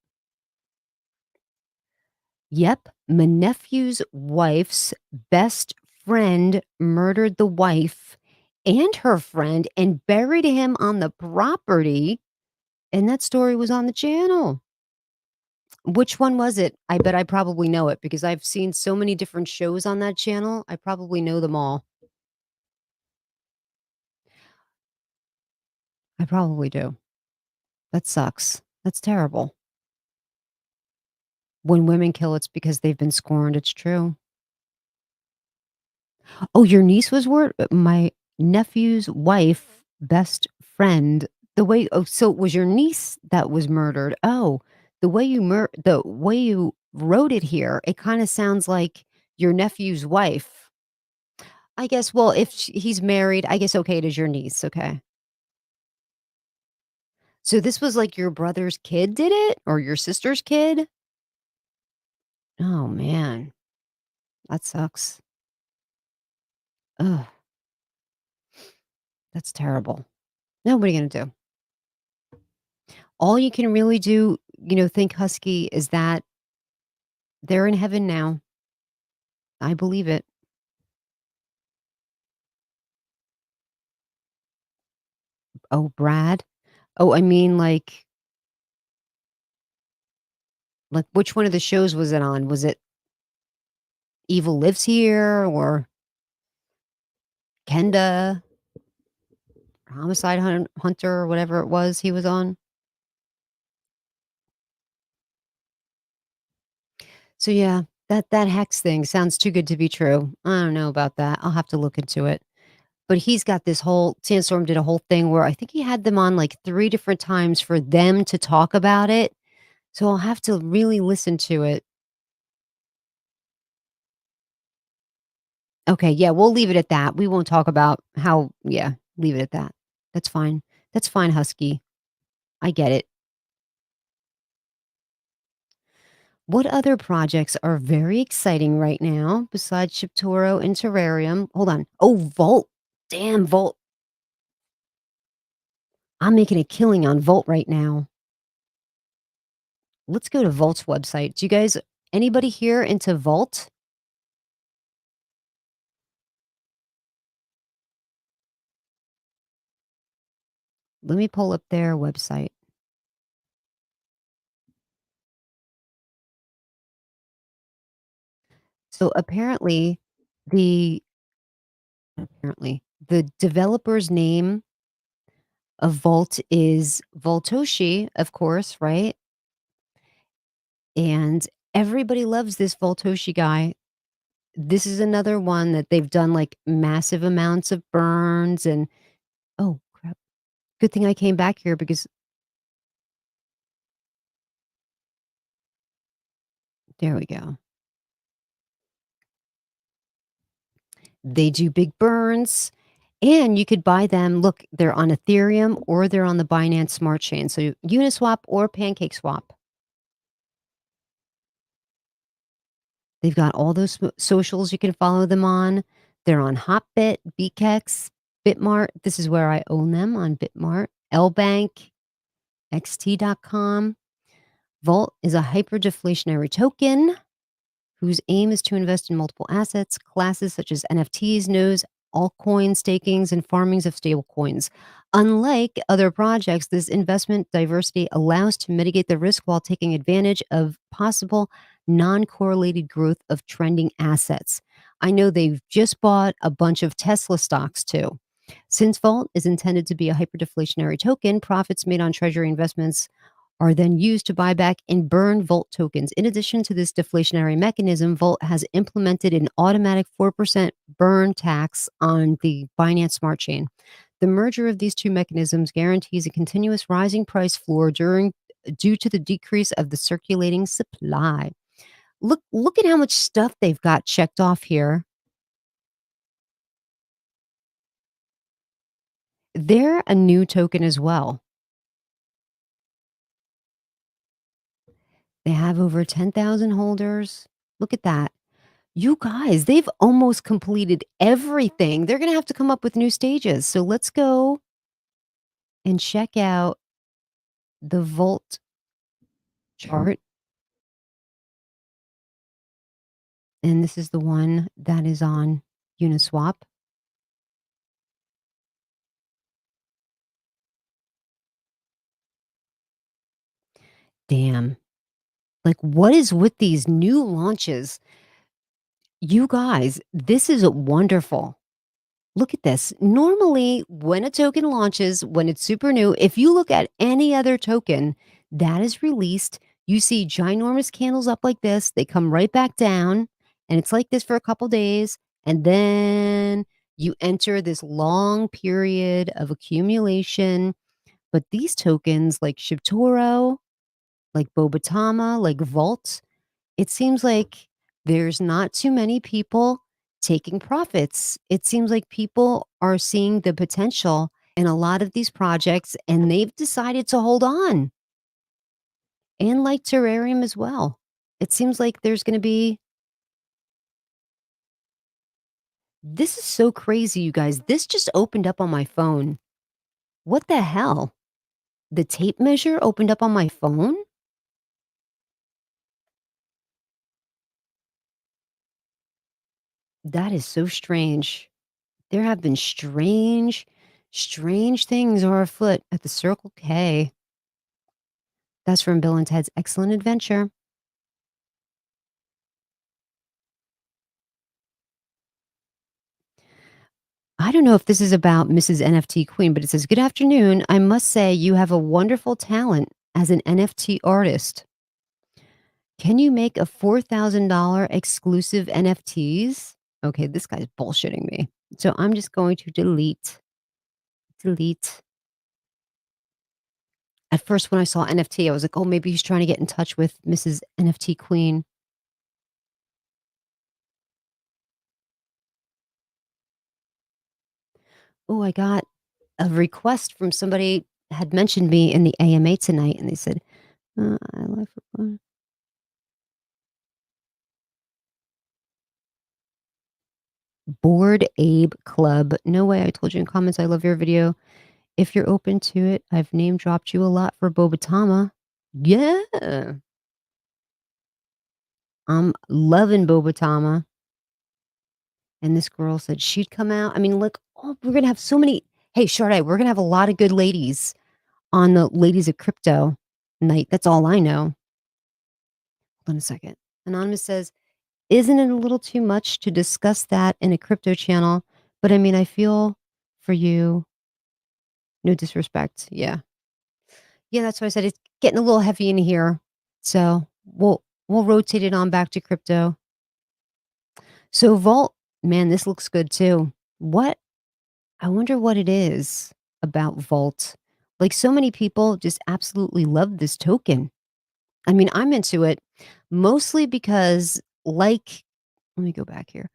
Yep, my nephew's wife's best friend murdered the wife and her friend and buried him on the property. And that story was on the channel. Which one was it? I bet I probably know it because I've seen so many different shows on that channel. I probably know them all. I probably do. That sucks. That's terrible. When women kill, it's because they've been scorned. It's true. Oh, your niece was my nephew's wife, best friend. So it was your niece that was murdered. Oh, the way you wrote it here, it kind of sounds like your nephew's wife. I guess. Well, if he's married, I guess okay, it is your niece. Okay. So this was like your brother's kid did it, or your sister's kid? Oh man, that sucks. Oh, that's terrible. Now what are you gonna do? All you can really do, think Husky, is that they're in heaven now. I believe it. Oh, Brad? Oh, I mean, which one of the shows was it on? Was it Evil Lives Here or Kenda, Homicide Hunter, or whatever it was he was on? So yeah, that hex thing sounds too good to be true. I don't know about that. I'll have to look into it. But he's got this whole Sandstorm did a whole thing where I think he had them on like 3 different times for them to talk about it. So I'll have to really listen to it. Okay, yeah, we'll leave it at that. We won't talk about how, yeah, leave it at that. That's fine. That's fine, Husky. I get it. What other projects are very exciting right now besides ShibToro and Terrarium? Hold on. Oh, Volt. Damn, Volt. I'm making a killing on Volt right now. Let's go to Volt's website. Do you guys, anybody here into Volt? Let me pull up their website. So the the developer's name of Volt is Voltoshi, of course, right? And everybody loves this Voltoshi guy. This is another one that they've done like massive amounts of burns and oh crap. Good thing I came back here because there we go. They do big burns and you could buy them. Look, they're on Ethereum or they're on the Binance Smart Chain. So Uniswap or PancakeSwap. They've got all those socials you can follow them on. They're on Hotbit, BKEX, Bitmart. This is where I own them on Bitmart, LBank, XT.com. Volt is a hyperdeflationary token whose aim is to invest in multiple assets classes such as NFTs, nodes, altcoin stakings, and farmings of stable coins. Unlike other projects, this investment diversity allows to mitigate the risk while taking advantage of possible non-correlated growth of trending assets. I know they've just bought a bunch of Tesla stocks too. Since Vault is intended to be a hyperdeflationary token, profits made on treasury investments are then used to buy back and burn Volt tokens. In addition to this deflationary mechanism, Volt has implemented an automatic 4% burn tax on the Binance Smart Chain. The merger of these two mechanisms guarantees a continuous rising price floor due to the decrease of the circulating supply. Look at how much stuff they've got checked off here. They're a new token as well. They have over 10,000 holders. Look at that. You guys, they've almost completed everything. They're gonna have to come up with new stages. So let's go and check out the Volt chart. And this is the one that is on Uniswap. Damn. Like, what is with these new launches? You guys, this is wonderful. Look at this. Normally, when a token launches, when it's super new, if you look at any other token that is released, you see ginormous candles up like this. They come right back down, and it's like this for a couple days. And then you enter this long period of accumulation. But these tokens, like ShibToro, like Bobatama, like Vault, it seems like there's not too many people taking profits. It seems like people are seeing the potential in a lot of these projects and they've decided to hold on. And like Terrarium as well. It seems like there's going to be this is so crazy, you guys. This just opened up on my phone. What the hell? The tape measure opened up on my phone? That is so strange. There have been strange things are afoot at the Circle K. That's from Bill and Ted's Excellent Adventure. I don't know if this is about Mrs. NFT Queen, but it says, "Good afternoon. I must say you have a wonderful talent as an NFT artist. Can you make a $4,000 exclusive NFTs?" Okay, this guy's bullshitting me. So I'm just going to delete. At first, when I saw NFT, I was like, oh, maybe he's trying to get in touch with Mrs. NFT Queen. Oh, I got a request from somebody had mentioned me in the AMA tonight, and they said, "I love Bored Abe Club. No way, I told you in comments I love your video. If you're open to it, I've name dropped you a lot for Bobatama." Yeah, I'm loving Bobatama. And this girl said she'd come out. I mean, look, oh, we're gonna have so many. Hey, Sade, we're gonna have a lot of good ladies on the Ladies of Crypto night. That's all I know. Hold on a second. Anonymous says, "Isn't it a little too much to discuss that in a crypto channel? But I mean, I feel for you. No disrespect. Yeah, yeah. That's why I said it's getting a little heavy in here. So we'll rotate it on back to crypto. So Vault, man, this looks good too. What I wonder what it is about Vault. Like so many people just absolutely love this token. I mean, I'm into it mostly because, like, let me go back here.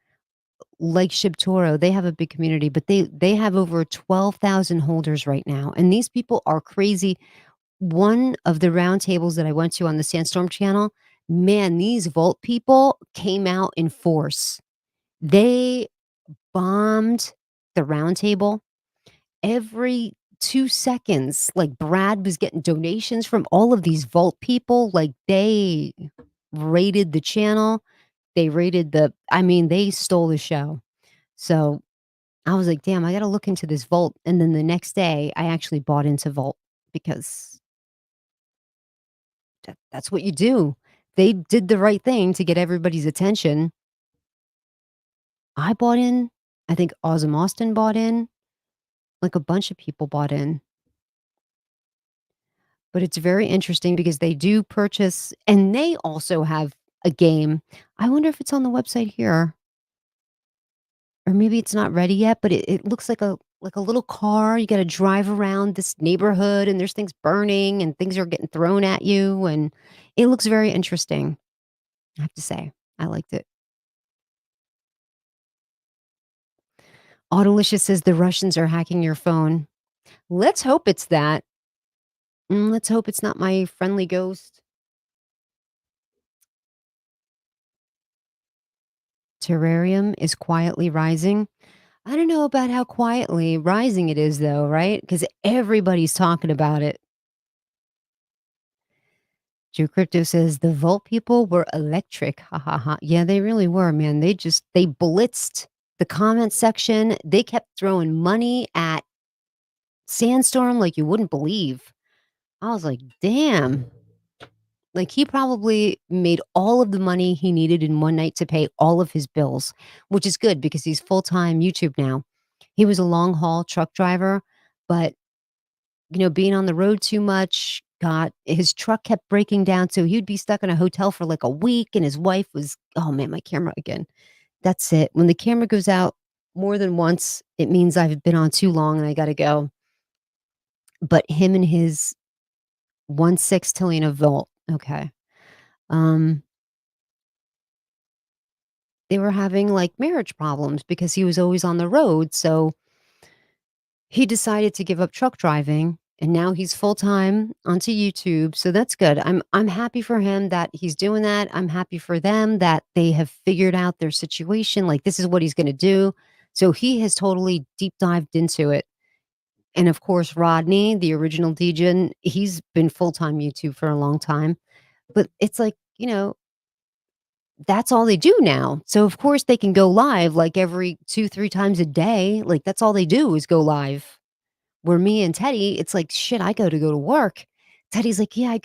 Like ShibToro, they have a big community, but they have over 12,000 holders right now, and these people are crazy. One of the roundtables that I went to on the Sandstorm channel, man, these Vault people came out in force. They bombed the roundtable every 2 seconds. Like, Brad was getting donations from all of these Vault people, like, they raided the channel, they raided I mean, they stole the show. So, I was like, "Damn, I gotta look into this Vault," and then the next day, I actually bought into Vault because that's what you do. They did the right thing to get everybody's attention. I bought in, I think Ozzy Austin bought in, like, a bunch of people bought in. But it's very interesting because they do purchase and they also have a game. I wonder if it's on the website here, or maybe it's not ready yet, but it looks like a little car. You gotta drive around this neighborhood, and there's things burning, and things are getting thrown at you, and it looks very interesting, I have to say. I liked it. Autolicious says the Russians are hacking your phone. Let's hope it's that. Let's hope it's not my friendly ghost. Terrarium is quietly rising. I don't know about how quietly rising it is though, right? Because everybody's talking about it. Joe Crypto says the Vault people were electric. Ha ha ha. Yeah, they really were, man. They blitzed the comment section. They kept throwing money at Sandstorm like you wouldn't believe. I was like, damn. Like he probably made all of the money he needed in one night to pay all of his bills, which is good because he's full-time YouTube now. He was a long haul truck driver, but being on the road too much, got his truck kept breaking down, so he'd be stuck in a hotel for like a week, and his wife was, oh man, my camera again. That's it. When the camera goes out more than once, it means I've been on too long and I gotta go. But him and his 1/6 of volt. Okay. Um, they were having like marriage problems because he was always on the road. So he decided to give up truck driving and now he's full-time onto YouTube. So that's good. I'm happy for him that he's doing that. I'm happy for them that they have figured out their situation. Like this is what he's going to do. So he has totally deep dived into it. And of course, Rodney, the original DJ, he's been full-time YouTube for a long time. But it's like, that's all they do now. So of course they can go live like every 2, 3 times a day. Like that's all they do is go live. Where me and Teddy, it's like, shit, I go to work. Teddy's like, yeah,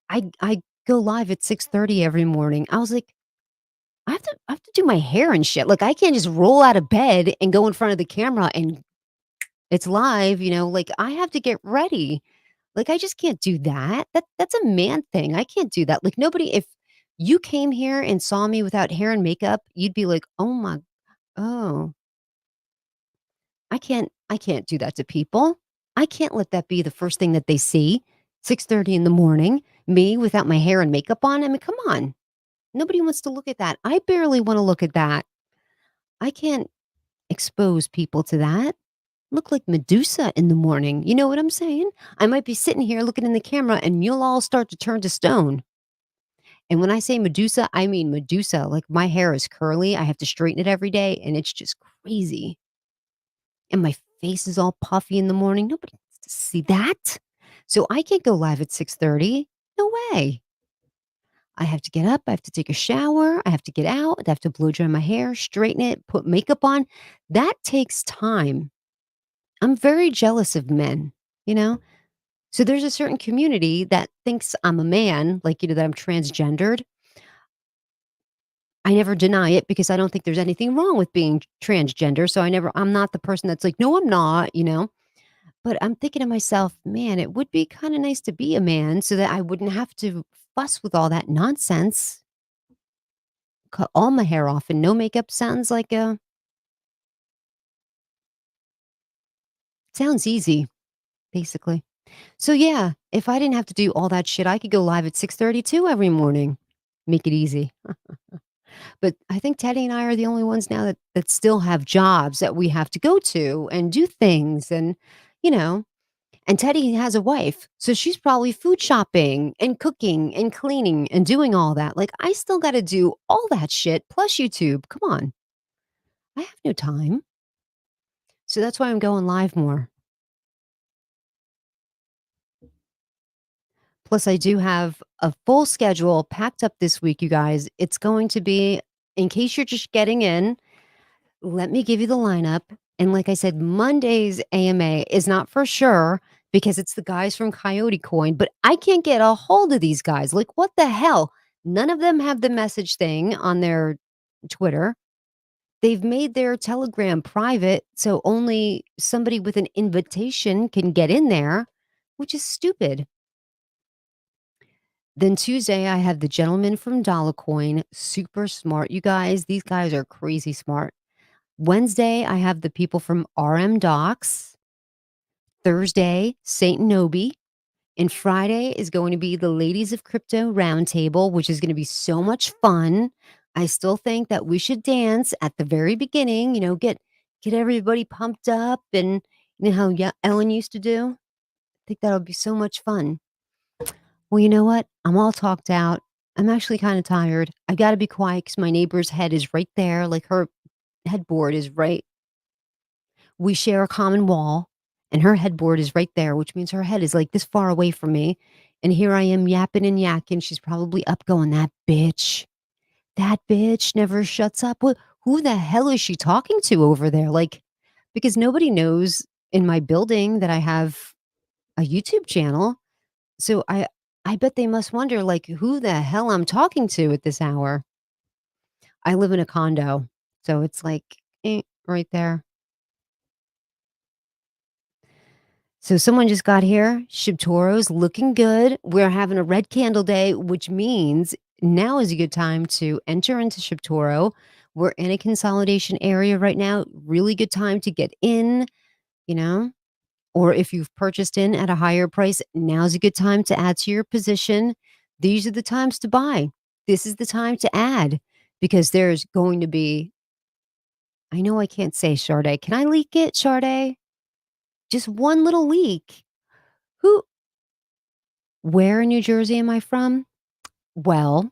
I go live at 6:30 every morning. I was like, I have to do my hair and shit. Like I can't just roll out of bed and go in front of the camera and it's live, like I have to get ready. Like I just can't do that. That's a man thing. I can't do that. Like nobody if you came here and saw me without hair and makeup, you'd be like, "Oh my oh, I can't do that to people. I can't let that be the first thing that they see, 6:30 in the morning, me without my hair and makeup on. I mean, come on. Nobody wants to look at that. I barely wanna look at that. I can't expose people to that. Look like Medusa in the morning. You know what I'm saying? I might be sitting here looking in the camera and you'll all start to turn to stone. And when I say Medusa, I mean Medusa. Like my hair is curly. I have to straighten it every day and it's just crazy. And my face is all puffy in the morning. Nobody wants to see that. So I can't go live at 6:30. No way. I have to get up, I have to take a shower, I have to get out, I have to blow dry my hair, straighten it, put makeup on. That takes time. I'm very jealous of men, you know? So there's a certain community that thinks I'm a man, like, that I'm transgendered. I never deny it because I don't think there's anything wrong with being transgender. So I'm not the person that's like, no, I'm not. But I'm thinking to myself, man, it would be kind of nice to be a man so that I wouldn't have to fuss with all that nonsense. Cut all my hair off and no makeup sounds easy, basically. So yeah, if I didn't have to do all that shit, I could go live at 6:32 every morning. Make it easy. But I think Teddy and I are the only ones now that still have jobs that we have to go to and do things you know, and Teddy has a wife, so she's probably food shopping and cooking and cleaning and doing all that. Like I still got to do all that shit plus YouTube. Come on. I have no time. So that's why I'm going live more. Plus, I do have a full schedule packed up this week, you guys. It's going to be, in case you're just getting in, let me give you the lineup. And like I said, Monday's AMA is not for sure because it's the guys from Coyote Coin, but I can't get a hold of these guys. Like, what the hell? None of them have the message thing on their Twitter. They've made their Telegram private, so only somebody with an invitation can get in there, which is stupid. Then Tuesday, I have the gentleman from Dollar Coin, super smart, you guys. These guys are crazy smart. Wednesday, I have the people from RM Docs. Thursday, Saint Nobi. And Friday is going to be the Ladies of Crypto Roundtable, which is going to be so much fun. I still think that we should dance at the very beginning, get everybody pumped up and you know how Ellen used to do? I think that'll be so much fun. Well, you know what? I'm all talked out. I'm actually kind of tired. I got to be quiet because my neighbor's head is right there. Like her headboard is right. We share a common wall, and her headboard is right there, which means her head is like this far away from me. And here I am yapping and yakking. She's probably up going, that bitch. That bitch never shuts up. Who the hell is she talking to over there? Like, because nobody knows in my building that I have a YouTube channel. So I bet they must wonder like who the hell I'm talking to at this hour. I live in a condo, so it's like right there. So someone just got here. ShibToro's looking good. We're having a red candle day, which means now is a good time to enter into ShibToro. We're in a consolidation area right now. Really good time to get in, you know. Or if you've purchased in at a higher price, now's a good time to add to your position. These are the times to buy. This is the time to add because there's going to be, I know I can't say Sade. Can I leak it, Sade? Just one little leak. Who, where in New Jersey am I from? Well,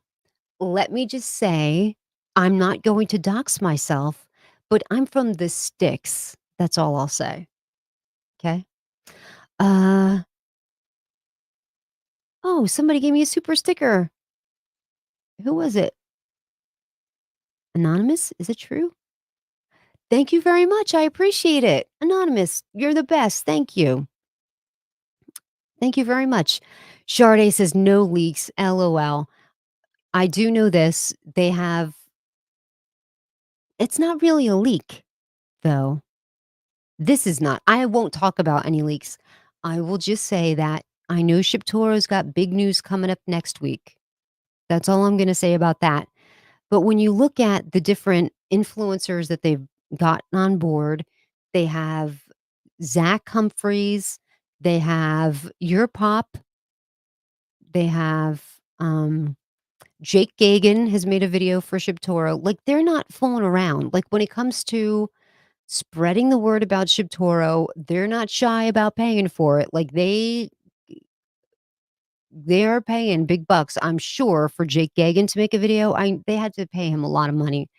let me just say, I'm not going to dox myself, but I'm from the sticks. That's all I'll say. Okay. Uh, oh, somebody gave me a super sticker. Who was it? Anonymous? Is it true? Thank you very much. I appreciate it. Anonymous, you're the best. Thank you. Thank you very much. Sade says no leaks. LOL. I do know this. It's not really a leak, though. This is not. I won't talk about any leaks. I will just say that I know ShibToro's got big news coming up next week. That's all I'm going to say about that. But when you look at the different influencers that they've gotten on board, they have Zach Humphreys, they have Your Pop, they have Jake Gagan has made a video for ShibToro. Like they're not fooling around. Like when it comes to spreading the word about ShibToro. They're not shy about paying for it. Like they're paying big bucks, I'm sure, for Jake Gagan to make a video. They had to pay him a lot of money.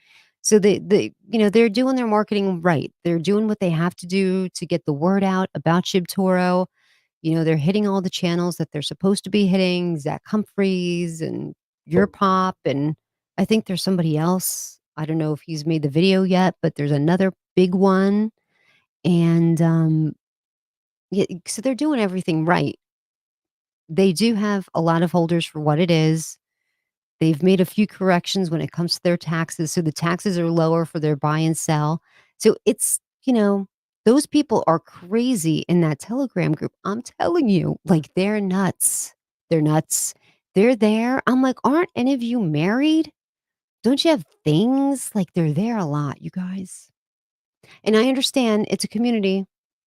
So they're doing their marketing right. They're doing what they have to do to get the word out about ShibToro. They're hitting all the channels that they're supposed to be hitting, Zach Humphreys and Your Pop, and I think there's somebody else. I don't know if he's made the video yet, but there's another big one. And yeah, so they're doing everything right. They do have a lot of holders for what it is. They've made a few corrections when it comes to their taxes, so the taxes are lower for their buy and sell. So those people are crazy in that Telegram group. I'm telling you, like, they're nuts. They're nuts. They're there. I'm like, "Aren't any of you married? Don't you have things?" Like, they're there a lot, you guys. And I understand it's a community.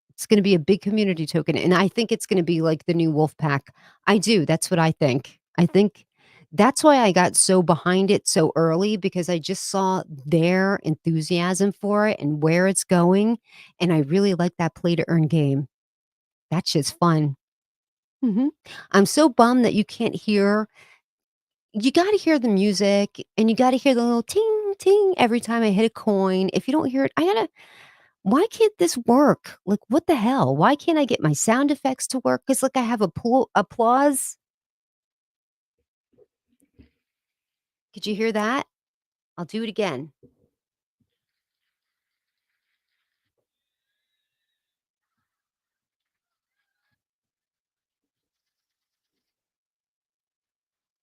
It's gonna be a big community token, and I think it's gonna be like the new wolf pack. I do, that's what I think. I think that's why I got so behind it so early because I just saw their enthusiasm for it and where it's going, and I really like that play to earn game. That shit's fun. Mhm. I'm so bummed that you gotta hear the music, and you gotta hear the little ting, ting every time I hit a coin. If you don't hear it, why can't this work? Like, what the hell? Why can't I get my sound effects to work? Because like, I have applause. Could you hear that? I'll do it again.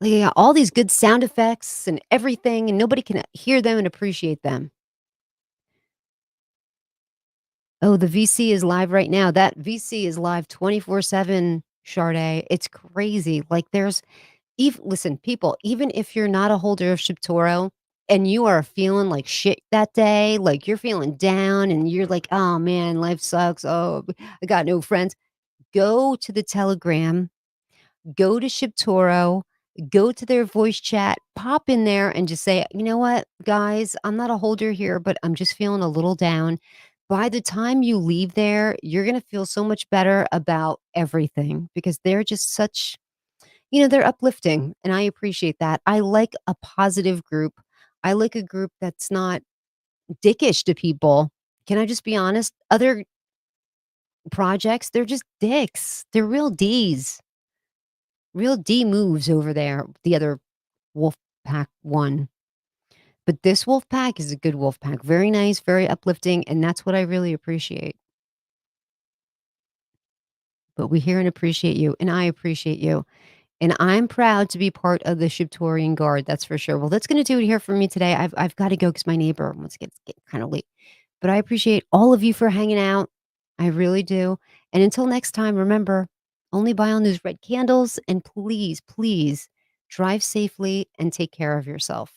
Like, I got all these good sound effects and everything, and nobody can hear them and appreciate them. Oh, the VC is live right now. That VC is live 24/7, Sade. It's crazy. Like, listen, people, even if you're not a holder of ShibToro and you are feeling like shit that day, like you're feeling down and you're like, "Oh man, life sucks. Oh, I got no friends." Go to the Telegram, go to ShibToro, go to their voice chat, pop in there and just say, "You know what, guys, I'm not a holder here, but I'm just feeling a little down." By the time you leave there, you're gonna feel so much better about everything because they're just they're uplifting, and I appreciate that. I like a positive group. I like a group that's not dickish to people. Can I just be honest? Other projects, they're just dicks. They're real Ds. Real D moves over there, the other wolf pack one. But this wolf pack is a good wolf pack. Very nice, very uplifting, and that's what I really appreciate. But we hear and appreciate you, and I appreciate you. And I'm proud to be part of the Shibtorian Guard, that's for sure. Well, that's gonna do it here for me today. I've gotta go because my neighbor once it gets getting kinda late. But I appreciate all of you for hanging out. I really do. And until next time, remember, only buy on those red candles, and please, please drive safely and take care of yourself.